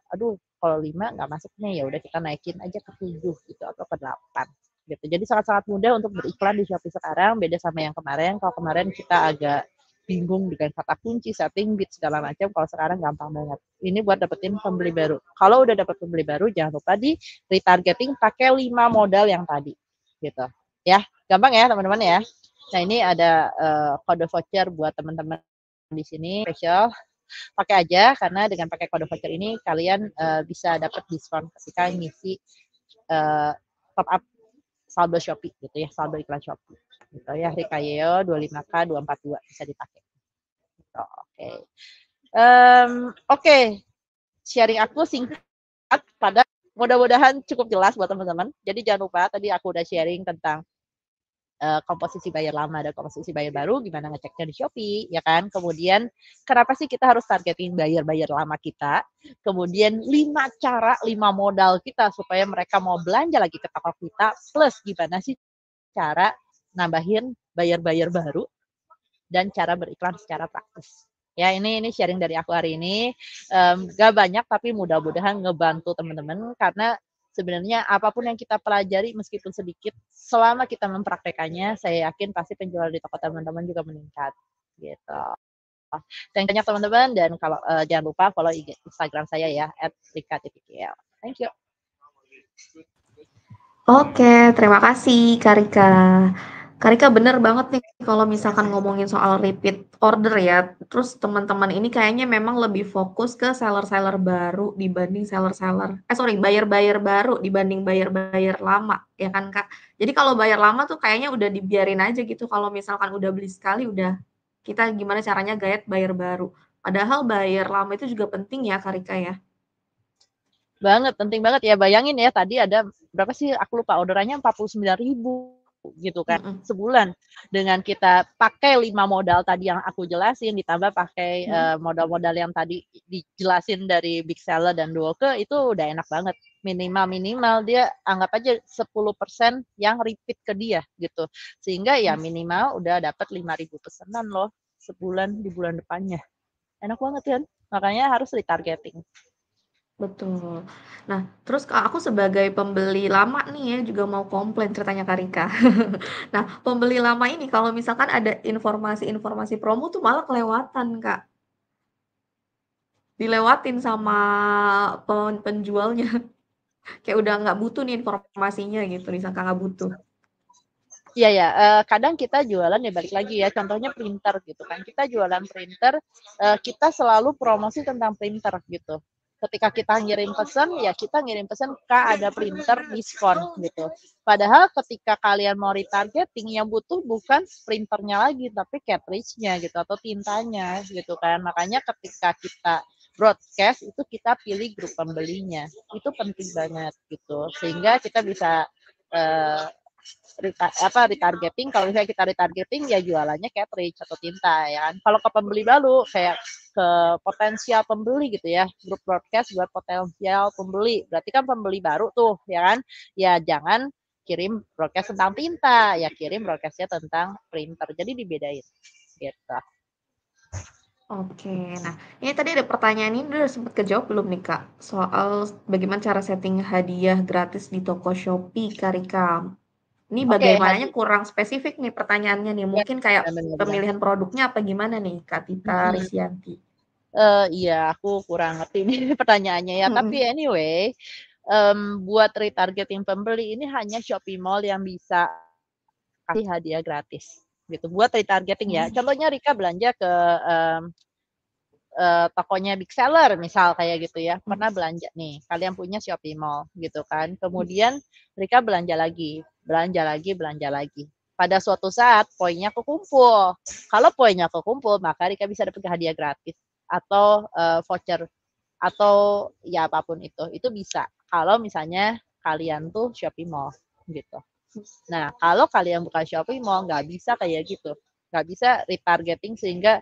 aduh kalau 5 nggak masuk nih, ya udah kita naikin aja ke 7 gitu atau ke 8 gitu. Jadi sangat-sangat mudah untuk beriklan di Shopee sekarang, beda sama yang kemarin. Kalau kemarin kita agak bingung dengan kata kunci, setting, bid segala macam. Kalau sekarang gampang banget. Ini buat dapetin pembeli baru. Kalau udah dapet pembeli baru, jangan lupa di retargeting pakai 5 modal yang tadi, gitu. Ya, gampang ya teman-teman ya. Nah ini ada kode voucher buat teman-teman di sini special. Pakai aja karena dengan pakai kode voucher ini kalian bisa dapat diskon ketika ngisi top up saldo Shopee gitu ya, saldo iklan Shopee. Gitu ya, Rikayeo 25K 242 bisa dipakai. Gitu, oke. Oke. Sharing aku singkat pada mudah-mudahan cukup jelas buat teman-teman. Jadi jangan lupa tadi aku udah sharing tentang komposisi buyer lama dan komposisi buyer baru, gimana ngeceknya di Shopee, ya kan? Kemudian kenapa sih kita harus targeting buyer lama kita? Kemudian 5 cara, 5 modal kita supaya mereka mau belanja lagi ke toko kita, plus gimana sih cara nambahin buyer baru dan cara beriklan secara praktis. Ya, ini sharing dari aku hari ini. Gak banyak tapi mudah-mudahan ngebantu teman-teman karena sebenarnya apapun yang kita pelajari meskipun sedikit, selama kita mempraktekannya, saya yakin pasti penjualan di toko teman-teman juga meningkat. Gitu. Thank you banyak teman-teman dan kalau jangan lupa follow Instagram saya ya @rika.kl. Thank you. Oke, terima kasih Karika. Karika bener banget nih kalau misalkan ngomongin soal repeat order ya. Terus teman-teman ini kayaknya memang lebih fokus ke seller-seller baru dibanding buyer-buyer baru dibanding buyer-buyer lama, ya kan Kak? Jadi kalau buyer lama tuh kayaknya udah dibiarin aja gitu kalau misalkan udah beli sekali udah kita gimana caranya gayet buyer baru. Padahal buyer lama itu juga penting ya Karika ya. Banget, penting banget ya. Bayangin ya tadi ada berapa sih aku lupa orderannya 49.000 gitu kan sebulan. Dengan kita pakai 5 modal tadi yang aku jelasin ditambah pakai modal-modal yang tadi dijelasin dari Big Seller dan Duoke itu udah enak banget. Minimal dia anggap aja 10% yang repeat ke dia gitu. Sehingga ya minimal udah dapat 5.000 pesanan loh sebulan di bulan depannya. Enak banget kan? Makanya harus retargeting. Betul. Nah, terus aku sebagai pembeli lama nih ya juga mau komplain ceritanya Karika. Nah, pembeli lama ini kalau misalkan ada informasi-informasi promo tuh malah kelewatan, Kak. Dilewatin sama penjualnya. Kayak udah nggak butuh nih informasinya gitu, disangka nggak butuh. Iya ya, kadang kita jualan ya balik lagi ya, contohnya printer gitu kan. Kita jualan printer, kita selalu promosi tentang printer gitu. Ketika kita ngirim pesan, ya kita ngirim pesan Kak ada printer diskon gitu. Padahal ketika kalian mau retargeting yang butuh bukan printernya lagi, tapi cartridge-nya gitu atau tintanya gitu kan. Makanya ketika kita broadcast itu kita pilih grup pembelinya. Itu penting banget gitu. Sehingga kita bisa retargeting. Kalau misalnya kita retargeting ya jualannya cartridge atau tinta ya kan. Kalau ke pembeli baru kayak ke potensial pembeli gitu ya, grup broadcast buat potensial pembeli, berarti kan pembeli baru tuh ya kan. Ya jangan kirim broadcast tentang tinta, ya kirim broadcastnya tentang printer, jadi dibedain gitu. Oke, nah ini tadi ada pertanyaan ini udah sempat kejawab belum nih Kak? Soal bagaimana cara setting hadiah gratis di toko Shopee Karika. Ini bagaimananya kurang spesifik nih pertanyaannya nih. Mungkin kayak pemilihan produknya apa gimana nih Kak Tita Risyanti? Iya, aku kurang ngerti nih pertanyaannya ya. Tapi anyway, buat retargeting pembeli ini hanya Shopee Mall yang bisa kasih hadiah gratis gitu buat retargeting ya. Contohnya Rika belanja ke tokonya big seller misal kayak gitu ya, pernah belanja nih, kalian punya Shopee Mall gitu kan, kemudian Rika belanja lagi, belanja lagi, belanja lagi. Pada suatu saat poinnya kekumpul. Kalau poinnya kekumpul, maka Rika bisa dapat hadiah gratis atau voucher atau ya apapun itu bisa. Kalau misalnya kalian tuh Shopee Mall gitu. Nah, kalau kalian bukan Shopee Mall, nggak bisa kayak gitu. Nggak bisa retargeting sehingga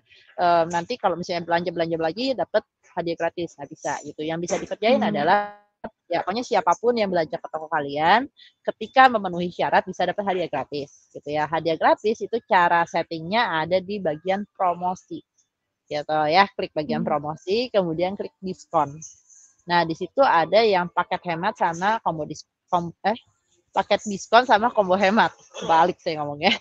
nanti kalau misalnya belanja-belanja lagi dapat hadiah gratis. Nggak bisa gitu. Yang bisa dikerjain adalah ya pokoknya siapapun yang belanja ke toko kalian, ketika memenuhi syarat bisa dapat hadiah gratis gitu ya. Hadiah gratis itu cara settingnya ada di bagian promosi gitu ya. Klik bagian promosi, kemudian klik diskon. Nah, di situ ada yang paket hemat sama paket diskon sama combo hemat. Balik saya ngomongnya.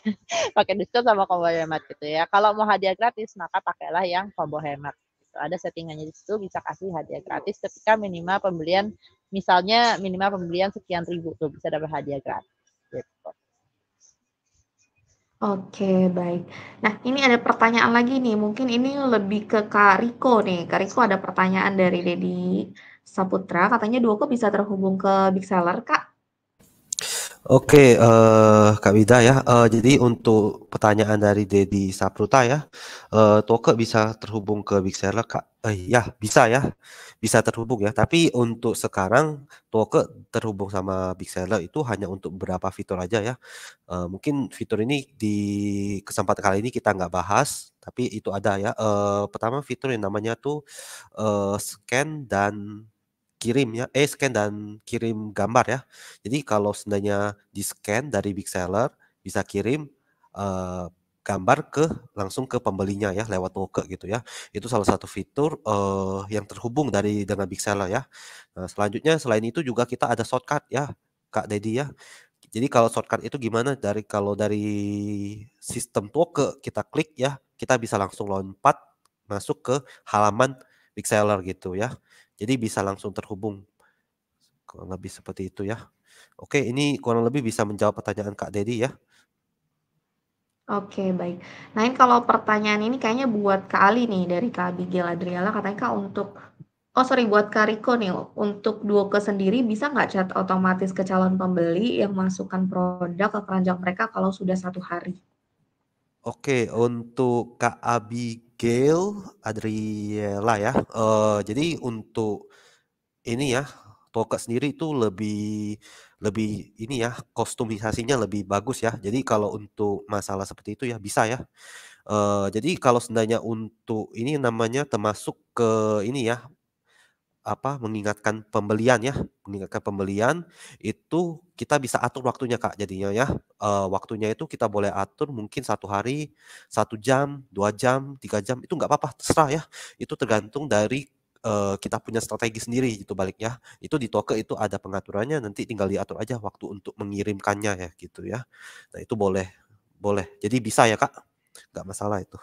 Paket diskon sama combo hemat gitu ya. Kalau mau hadiah gratis, maka pakailah yang combo hemat. Gitu. Ada settingannya di situ, bisa kasih hadiah gratis ketika minimal pembelian, misalnya minimal pembelian sekian ribu tuh bisa dapat hadiah gratis. Gitu. Oke, baik. Nah, ini ada pertanyaan lagi nih. Mungkin ini lebih ke Kak Riko nih. Kak Riko ada pertanyaan dari Dedi Saputra. Katanya Duoco bisa terhubung ke Big Seller, Kak? Oke, Kak Wida ya. Jadi untuk pertanyaan dari Dedi Sapruta ya, Toke bisa terhubung ke Big Seller, Kak? Ya, bisa ya, bisa terhubung ya. Tapi untuk sekarang Toke terhubung sama Big Seller itu hanya untuk beberapa fitur aja ya. Mungkin fitur ini di kesempatan kali ini kita nggak bahas, tapi itu ada ya. Pertama fitur yang namanya tuh scan dan kirim ya, scan dan kirim gambar ya. Jadi kalau seandainya di-scan dari Big Seller, bisa kirim gambar langsung ke pembelinya ya lewat Toke gitu ya. Itu salah satu fitur yang terhubung dengan Big Seller ya. Nah, selanjutnya selain itu juga kita ada shortcut ya, Kak Dedi ya. Jadi kalau shortcut itu gimana? Kalau dari sistem Toke kita klik ya, kita bisa langsung lompat masuk ke halaman Big Seller gitu ya. Jadi bisa langsung terhubung. Kurang lebih seperti itu ya. Oke, ini kurang lebih bisa menjawab pertanyaan Kak Dedi ya. Oke, baik. Nah, ini kalau pertanyaan ini kayaknya buat Kak Ali nih dari Kak Abigail Adriala. Katanya Kak buat Kak Riko nih, untuk Duoco sendiri bisa nggak chat otomatis ke calon pembeli yang masukkan produk ke keranjang mereka kalau sudah 1 hari? Oke, untuk Kak Abigail Adriela ya. Jadi untuk ini ya, Toke sendiri itu lebih lebih ini ya, kostumisasinya lebih bagus ya. Jadi kalau untuk masalah seperti itu ya bisa ya. Jadi kalau seandainya untuk ini namanya termasuk ke ini ya, mengingatkan pembelian itu kita bisa atur waktunya, Kak, jadinya ya. Waktunya itu kita boleh atur mungkin 1 hari, 1 jam, 2 jam, 3 jam, itu nggak apa-apa, terserah ya. Itu tergantung dari, kita punya strategi sendiri itu baliknya. Itu di Toke itu ada pengaturannya, nanti tinggal diatur aja waktu untuk mengirimkannya ya, gitu ya. Nah itu boleh boleh. Jadi bisa ya, Kak, nggak masalah itu.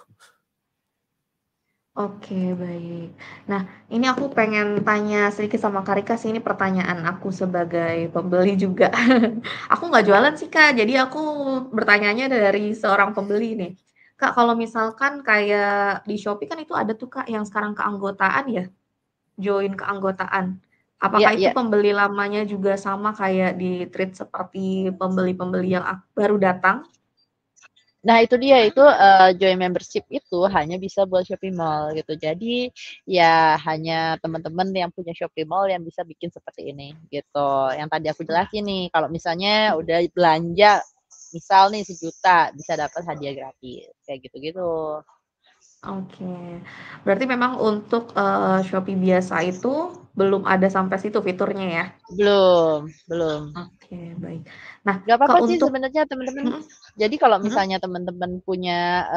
Oke, baik. Nah, ini aku pengen tanya sedikit sama Kak Rika sih, ini pertanyaan aku sebagai pembeli juga. Aku nggak jualan sih, Kak, jadi aku bertanyanya dari seorang pembeli nih. Kak, kalau misalkan kayak di Shopee kan itu ada tuh, Kak, yang sekarang keanggotaan ya, join keanggotaan. Iya, Apakah itu iya. pembeli lamanya juga sama kayak di-treat seperti pembeli-pembeli yang baru datang? Nah itu dia, itu join membership itu hanya bisa buat Shopee Mall gitu. Jadi ya hanya teman-teman yang punya Shopee Mall yang bisa bikin seperti ini gitu. Yang tadi aku jelasin nih, kalau misalnya udah belanja misal nih 1 juta bisa dapat hadiah gratis kayak gitu-gitu. Oke. Berarti memang untuk, Shopee biasa itu belum ada sampai situ fiturnya ya? Belum, belum. Oke, baik. Nah, Gak Kak, apa-apa sih untuk sebenarnya teman-teman. mhm Jadi kalau mhm, misalnya teman-teman punya,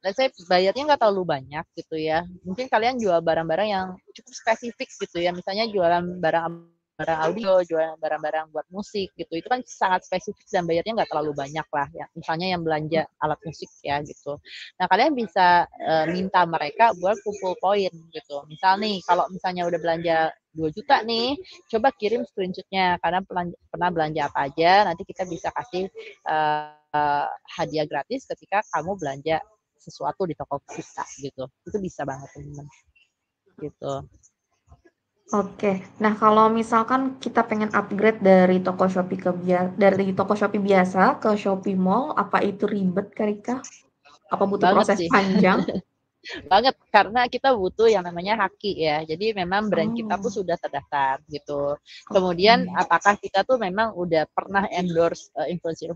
let's say bayarnya nggak terlalu banyak gitu ya, mungkin kalian jual barang-barang yang cukup spesifik gitu ya, misalnya jualan barang audio, jualan barang-barang buat musik gitu, itu kan sangat spesifik dan bayarnya nggak terlalu banyak lah ya, misalnya yang belanja alat musik ya gitu. Nah kalian bisa minta mereka buat kumpul poin gitu. Misal nih kalau misalnya udah belanja 2 juta nih, coba kirim screenshotnya karena pernah belanja apa aja, nanti kita bisa kasih hadiah gratis ketika kamu belanja sesuatu di toko kita gitu. Itu bisa banget teman-teman. Gitu. Oke. Nah, kalau misalkan kita pengen upgrade dari toko Shopee dari toko Shopee biasa ke Shopee Mall, apa itu ribet, Kak Rika? Apa butuh Banget proses sih. panjang? Banget, karena kita butuh yang namanya haki ya. Jadi memang brand kita tuh Oh, sudah terdaftar gitu. oke. Kemudian apakah kita tuh memang udah pernah endorse influencer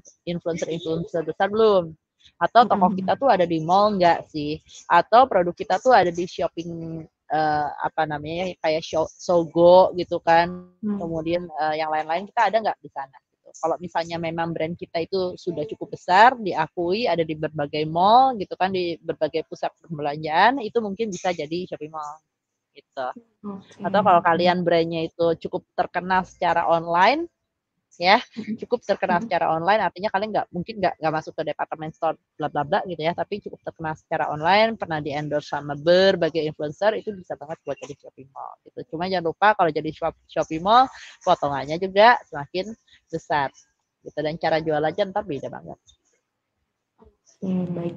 besar belum? Atau toko kita tuh ada di mall nggak sih? Atau produk kita tuh ada di shopping apa namanya kayak Sogo gitu kan? Kemudian yang lain-lain kita ada nggak di sana? Kalau misalnya memang brand kita itu sudah cukup besar, diakui ada di berbagai mall gitu kan, di berbagai pusat perbelanjaan, itu mungkin bisa jadi Shopee Mall gitu. Atau kalau kalian brandnya itu cukup terkenal secara online, ya cukup terkenal secara online, artinya kalian mungkin nggak masuk ke department store bla bla bla gitu ya, tapi cukup terkenal secara online, pernah di endorse sama berbagai influencer, itu bisa banget buat jadi Shopee Mall gitu. Cuma jangan lupa kalau jadi Shopee Mall, potongannya juga semakin besar gitu, dan cara jual aja ntar beda banget. Baik.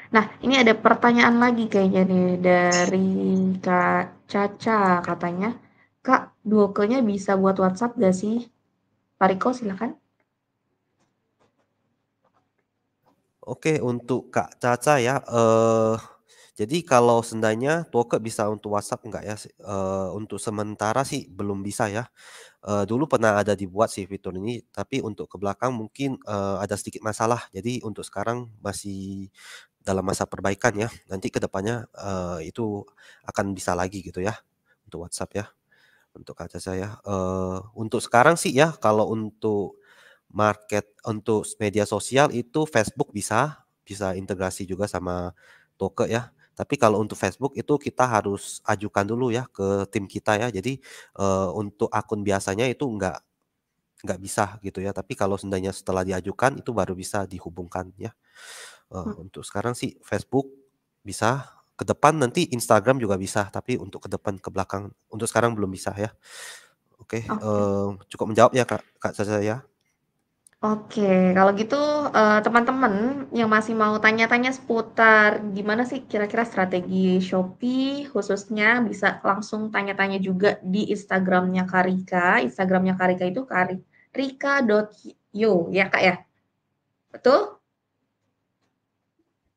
Nah, ini ada pertanyaan lagi kayaknya nih dari Kak Caca, katanya, Kak, Duoke-nya bisa buat WhatsApp gak sih? Pak Riko, silakan. Oke, untuk Kak Caca ya, jadi kalau seandainya Duoke bisa untuk WhatsApp enggak ya? Untuk sementara sih belum bisa ya. Dulu pernah ada dibuat sih fitur ini, tapi untuk ke belakang mungkin, ada sedikit masalah. Jadi untuk sekarang masih dalam masa perbaikan ya. Nanti ke depannya, itu akan bisa lagi gitu ya, untuk WhatsApp ya, untuk Kak Caca ya. Untuk sekarang sih ya, kalau untuk untuk media sosial itu Facebook bisa integrasi juga sama Toke ya. Tapi kalau untuk Facebook itu kita harus ajukan dulu ya ke tim kita ya. Jadi, untuk akun biasanya itu nggak bisa gitu ya. Tapi kalau seandainya setelah diajukan itu baru bisa dihubungkan ya. Untuk sekarang sih Facebook bisa, ke depan nanti Instagram juga bisa, tapi untuk ke depan, ke belakang untuk sekarang belum bisa ya. Oke, cukup menjawab ya Kak Caca ya? Oke, kalau gitu teman-teman yang masih mau tanya-tanya seputar gimana sih kira-kira strategi Shopee khususnya bisa langsung tanya-tanya juga di Instagramnya Karika. Instagramnya Karika itu rika.yo ya Kak ya? Betul?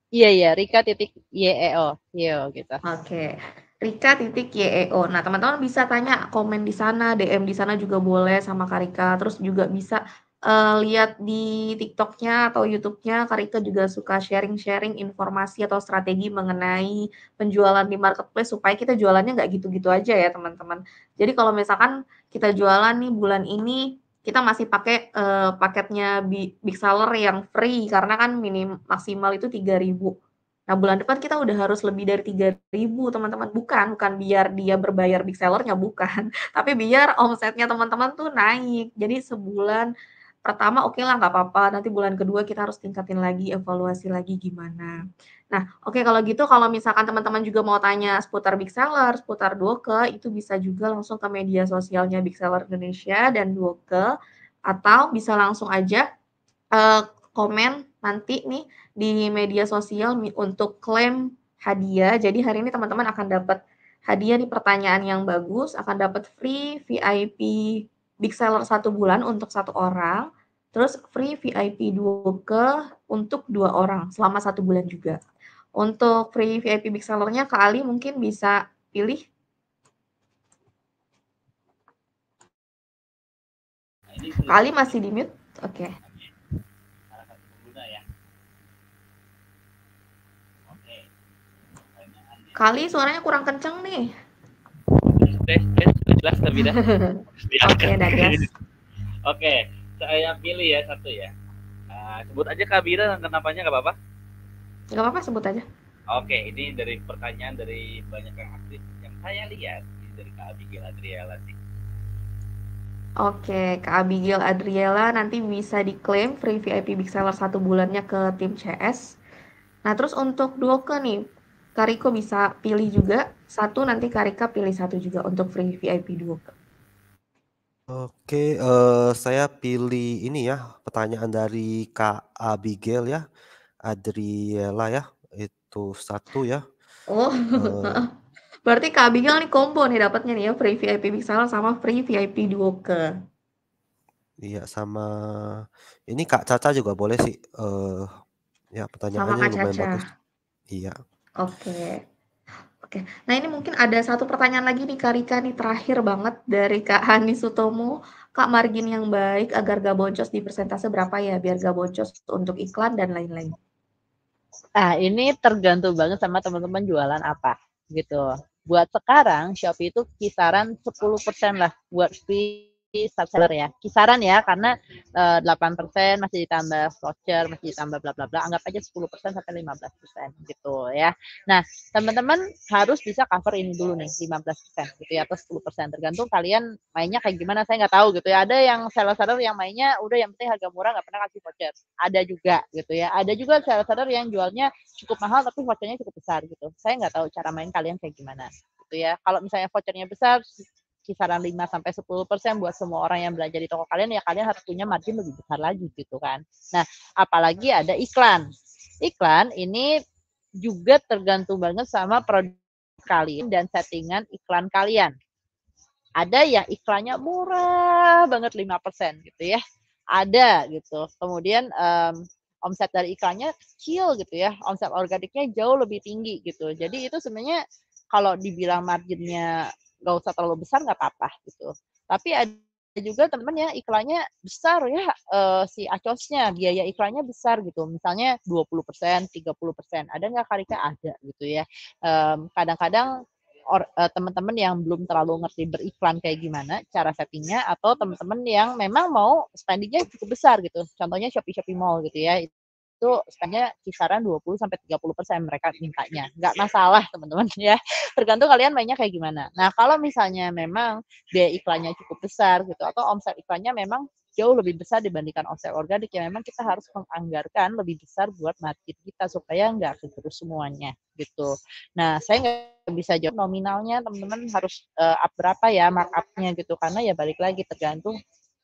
Iya, Rika.yeo, yo gitu. Oke, Rika.yeo. Nah, teman-teman bisa tanya, komen di sana, DM di sana juga boleh sama Karika. Terus juga bisa lihat di TikTok-nya atau YouTube-nya. Karika juga suka sharing-sharing informasi atau strategi mengenai penjualan di marketplace supaya kita jualannya nggak gitu-gitu aja ya, teman-teman. Jadi kalau misalkan kita jualan nih bulan ini, kita masih pakai paketnya Big Seller yang free karena kan maksimal itu 3.000. Nah, bulan depan kita udah harus lebih dari 3.000 teman-teman. Bukan biar dia berbayar Big Seller-nya, bukan. Tapi biar omsetnya teman-teman tuh naik. Jadi sebulan pertama oke lah, nggak apa-apa. Nanti bulan kedua kita harus tingkatin lagi, evaluasi lagi gimana. Nah, oke kalau gitu kalau misalkan teman-teman juga mau tanya seputar Big Seller, seputar Duoke, itu bisa juga langsung ke media sosialnya Big Seller Indonesia dan Duoke. Atau bisa langsung aja komen nanti nih di media sosial untuk klaim hadiah. Jadi hari ini teman-teman akan dapat hadiah nih, pertanyaan yang bagus, akan dapat free VIP Big Seller 1 bulan untuk 1 orang, terus free VIP Duoke untuk 2 orang selama 1 bulan juga. Untuk free VIP Big Seller-nya Kak Ali mungkin bisa pilih. Kak Ali masih di mute? Oke. Kali suaranya kurang kenceng nih. Tes, jelas tapi dah. Oke, dah gas. Oke, saya pilih ya satu ya. Sebut aja Kak Bira, kenapanya nggak apa-apa? Nggak apa-apa, sebut aja. Oke, ini dari pertanyaan dari banyak yang aktif yang saya lihat dari Kak Abigail Adriela sih. Oke, Kak Abigail Adriela nanti bisa diklaim free VIP Big Seller 1 bulannya ke tim CS. Nah, terus untuk Duoke nih, Kariko bisa pilih juga 1, nanti Karika pilih 1 juga untuk free VIP Duoke. Oke, saya pilih ini ya, pertanyaan dari Kak Abigail ya, Adriela ya, itu satu ya. Oh, Eh, berarti Kak Abigail nih combo nih dapatnya nih ya, free VIP Big Seller sama free VIP Duoke. iya sama ini Kak Caca juga boleh sih. Ya Sama pertanyaannya Kak lumayan Caca. bagus. Iya. Oke. Oke. Nah, ini mungkin ada satu pertanyaan lagi nih Kak Rika nih terakhir banget dari Kak Hani Sutomo. Kak, margin yang baik agar gak boncos di persentase berapa ya biar gak boncos untuk iklan dan lain-lain? Ini tergantung banget sama teman-teman jualan apa gitu. Buat sekarang Shopee itu kisaran 10% lah buat free start seller ya. Kisaran ya karena 8% masih ditambah voucher, masih ditambah bla bla bla. Anggap aja 10% sampai 15% gitu ya. Nah, teman-teman harus bisa cover ini dulu nih 15% gitu ya atau 10%. Tergantung kalian mainnya kayak gimana saya nggak tahu gitu ya. Ada yang seller-seller yang mainnya udah yang penting harga murah nggak pernah kasih voucher. Ada juga gitu ya. Ada juga seller-seller yang jualnya cukup mahal tapi vouchernya cukup besar gitu. Saya nggak tahu cara main kalian kayak gimana gitu ya. Kalau misalnya vouchernya besar kisaran 5 sampai 10% buat semua orang yang belanja di toko kalian ya kalian harus punya margin lebih besar lagi gitu kan. Nah, apalagi ada iklan. Iklan ini juga tergantung banget sama produk kalian dan settingan iklan kalian. Ada yang iklannya murah banget 5% gitu ya. Ada gitu. Kemudian omset dari iklannya kecil gitu ya. Omset organiknya jauh lebih tinggi gitu. Jadi itu sebenarnya kalau dibilang marginnya nggak usah terlalu besar nggak apa-apa gitu. Tapi ada juga teman-teman ya iklannya besar ya si acosnya biaya iklannya besar gitu. Misalnya 20%, 30%. Ada nggak Karika? Ada gitu ya. Kadang-kadang teman-teman yang belum terlalu ngerti beriklan kayak gimana cara settingnya atau teman-teman yang memang mau spendingnya cukup besar gitu. Contohnya Shopee Mall gitu ya. Itu spendnya kisaran 20-30% mereka mintanya. Nggak masalah teman-teman ya. Tergantung kalian mainnya kayak gimana. Nah, kalau misalnya memang biaya iklannya cukup besar gitu atau omset iklannya memang jauh lebih besar dibandingkan omset organik ya memang kita harus menganggarkan lebih besar buat market kita supaya nggak kegerus semuanya gitu. Nah, saya nggak bisa jawab nominalnya teman-teman harus up berapa ya markupnya gitu karena ya balik lagi tergantung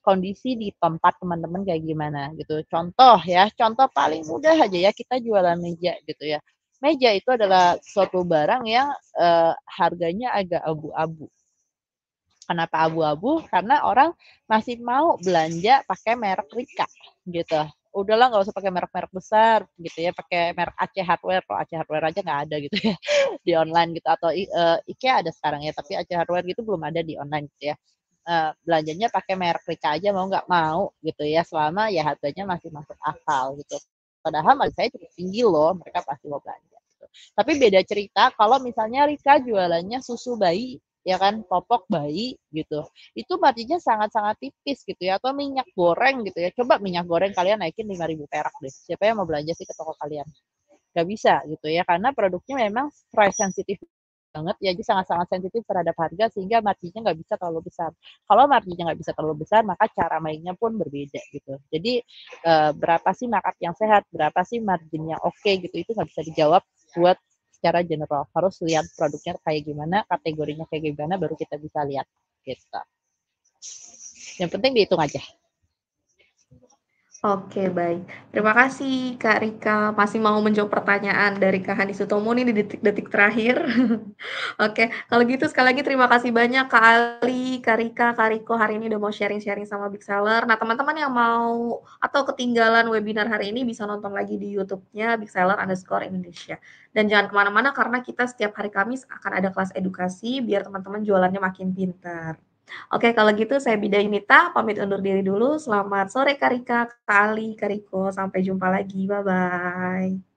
kondisi di tempat teman-teman kayak gimana gitu. Contoh ya, contoh paling mudah aja ya kita jualan meja gitu ya. Meja itu adalah suatu barang yang harganya agak abu-abu. Kenapa abu-abu? Karena orang masih mau belanja pakai merek Rika gitu. Udahlah nggak usah pakai merek-merek besar gitu ya, pakai merek AC Hardware. Kalau AC Hardware aja nggak ada gitu ya di online gitu atau IKEA ada sekarang ya, tapi AC Hardware gitu belum ada di online gitu ya. Belanjanya pakai merek Rika aja mau nggak mau gitu ya, selama ya harganya masih masuk akal gitu. Padahal menurut saya cukup tinggi loh, mereka pasti mau belanja. Gitu. Tapi beda cerita kalau misalnya Rika jualannya susu bayi ya kan popok bayi gitu itu marginnya sangat-sangat tipis gitu ya atau minyak goreng gitu ya coba minyak goreng kalian naikin 5.000 perak deh siapa yang mau belanja sih ke toko kalian nggak bisa gitu ya karena produknya memang price sensitif banget ya jadi sangat-sangat sensitif terhadap harga sehingga marginnya nggak bisa terlalu besar kalau marginnya nggak bisa terlalu besar maka cara mainnya pun berbeda gitu jadi berapa sih markup yang sehat berapa sih margin yang oke gitu itu nggak bisa dijawab buat secara general harus lihat produknya kayak gimana kategorinya kayak gimana baru kita bisa lihat gitu yang penting dihitung aja. Oke, baik. Terima kasih Kak Rika masih mau menjawab pertanyaan dari Kak Hani Sutomo nih di detik-detik terakhir. Oke, kalau gitu sekali lagi terima kasih banyak Kak Ali, Kak Rika, Kak Riko hari ini udah mau sharing-sharing sama Big Seller. Nah, teman-teman yang mau atau ketinggalan webinar hari ini bisa nonton lagi di YouTube-nya Big Seller _Indonesia. Dan jangan kemana-mana karena kita setiap hari Kamis akan ada kelas edukasi biar teman-teman jualannya makin pintar. Oke, kalau gitu saya Bida Yunita, pamit undur diri dulu. Selamat sore Kak Rika, Kak Ali, Kak Riko. Sampai jumpa lagi. Bye-bye.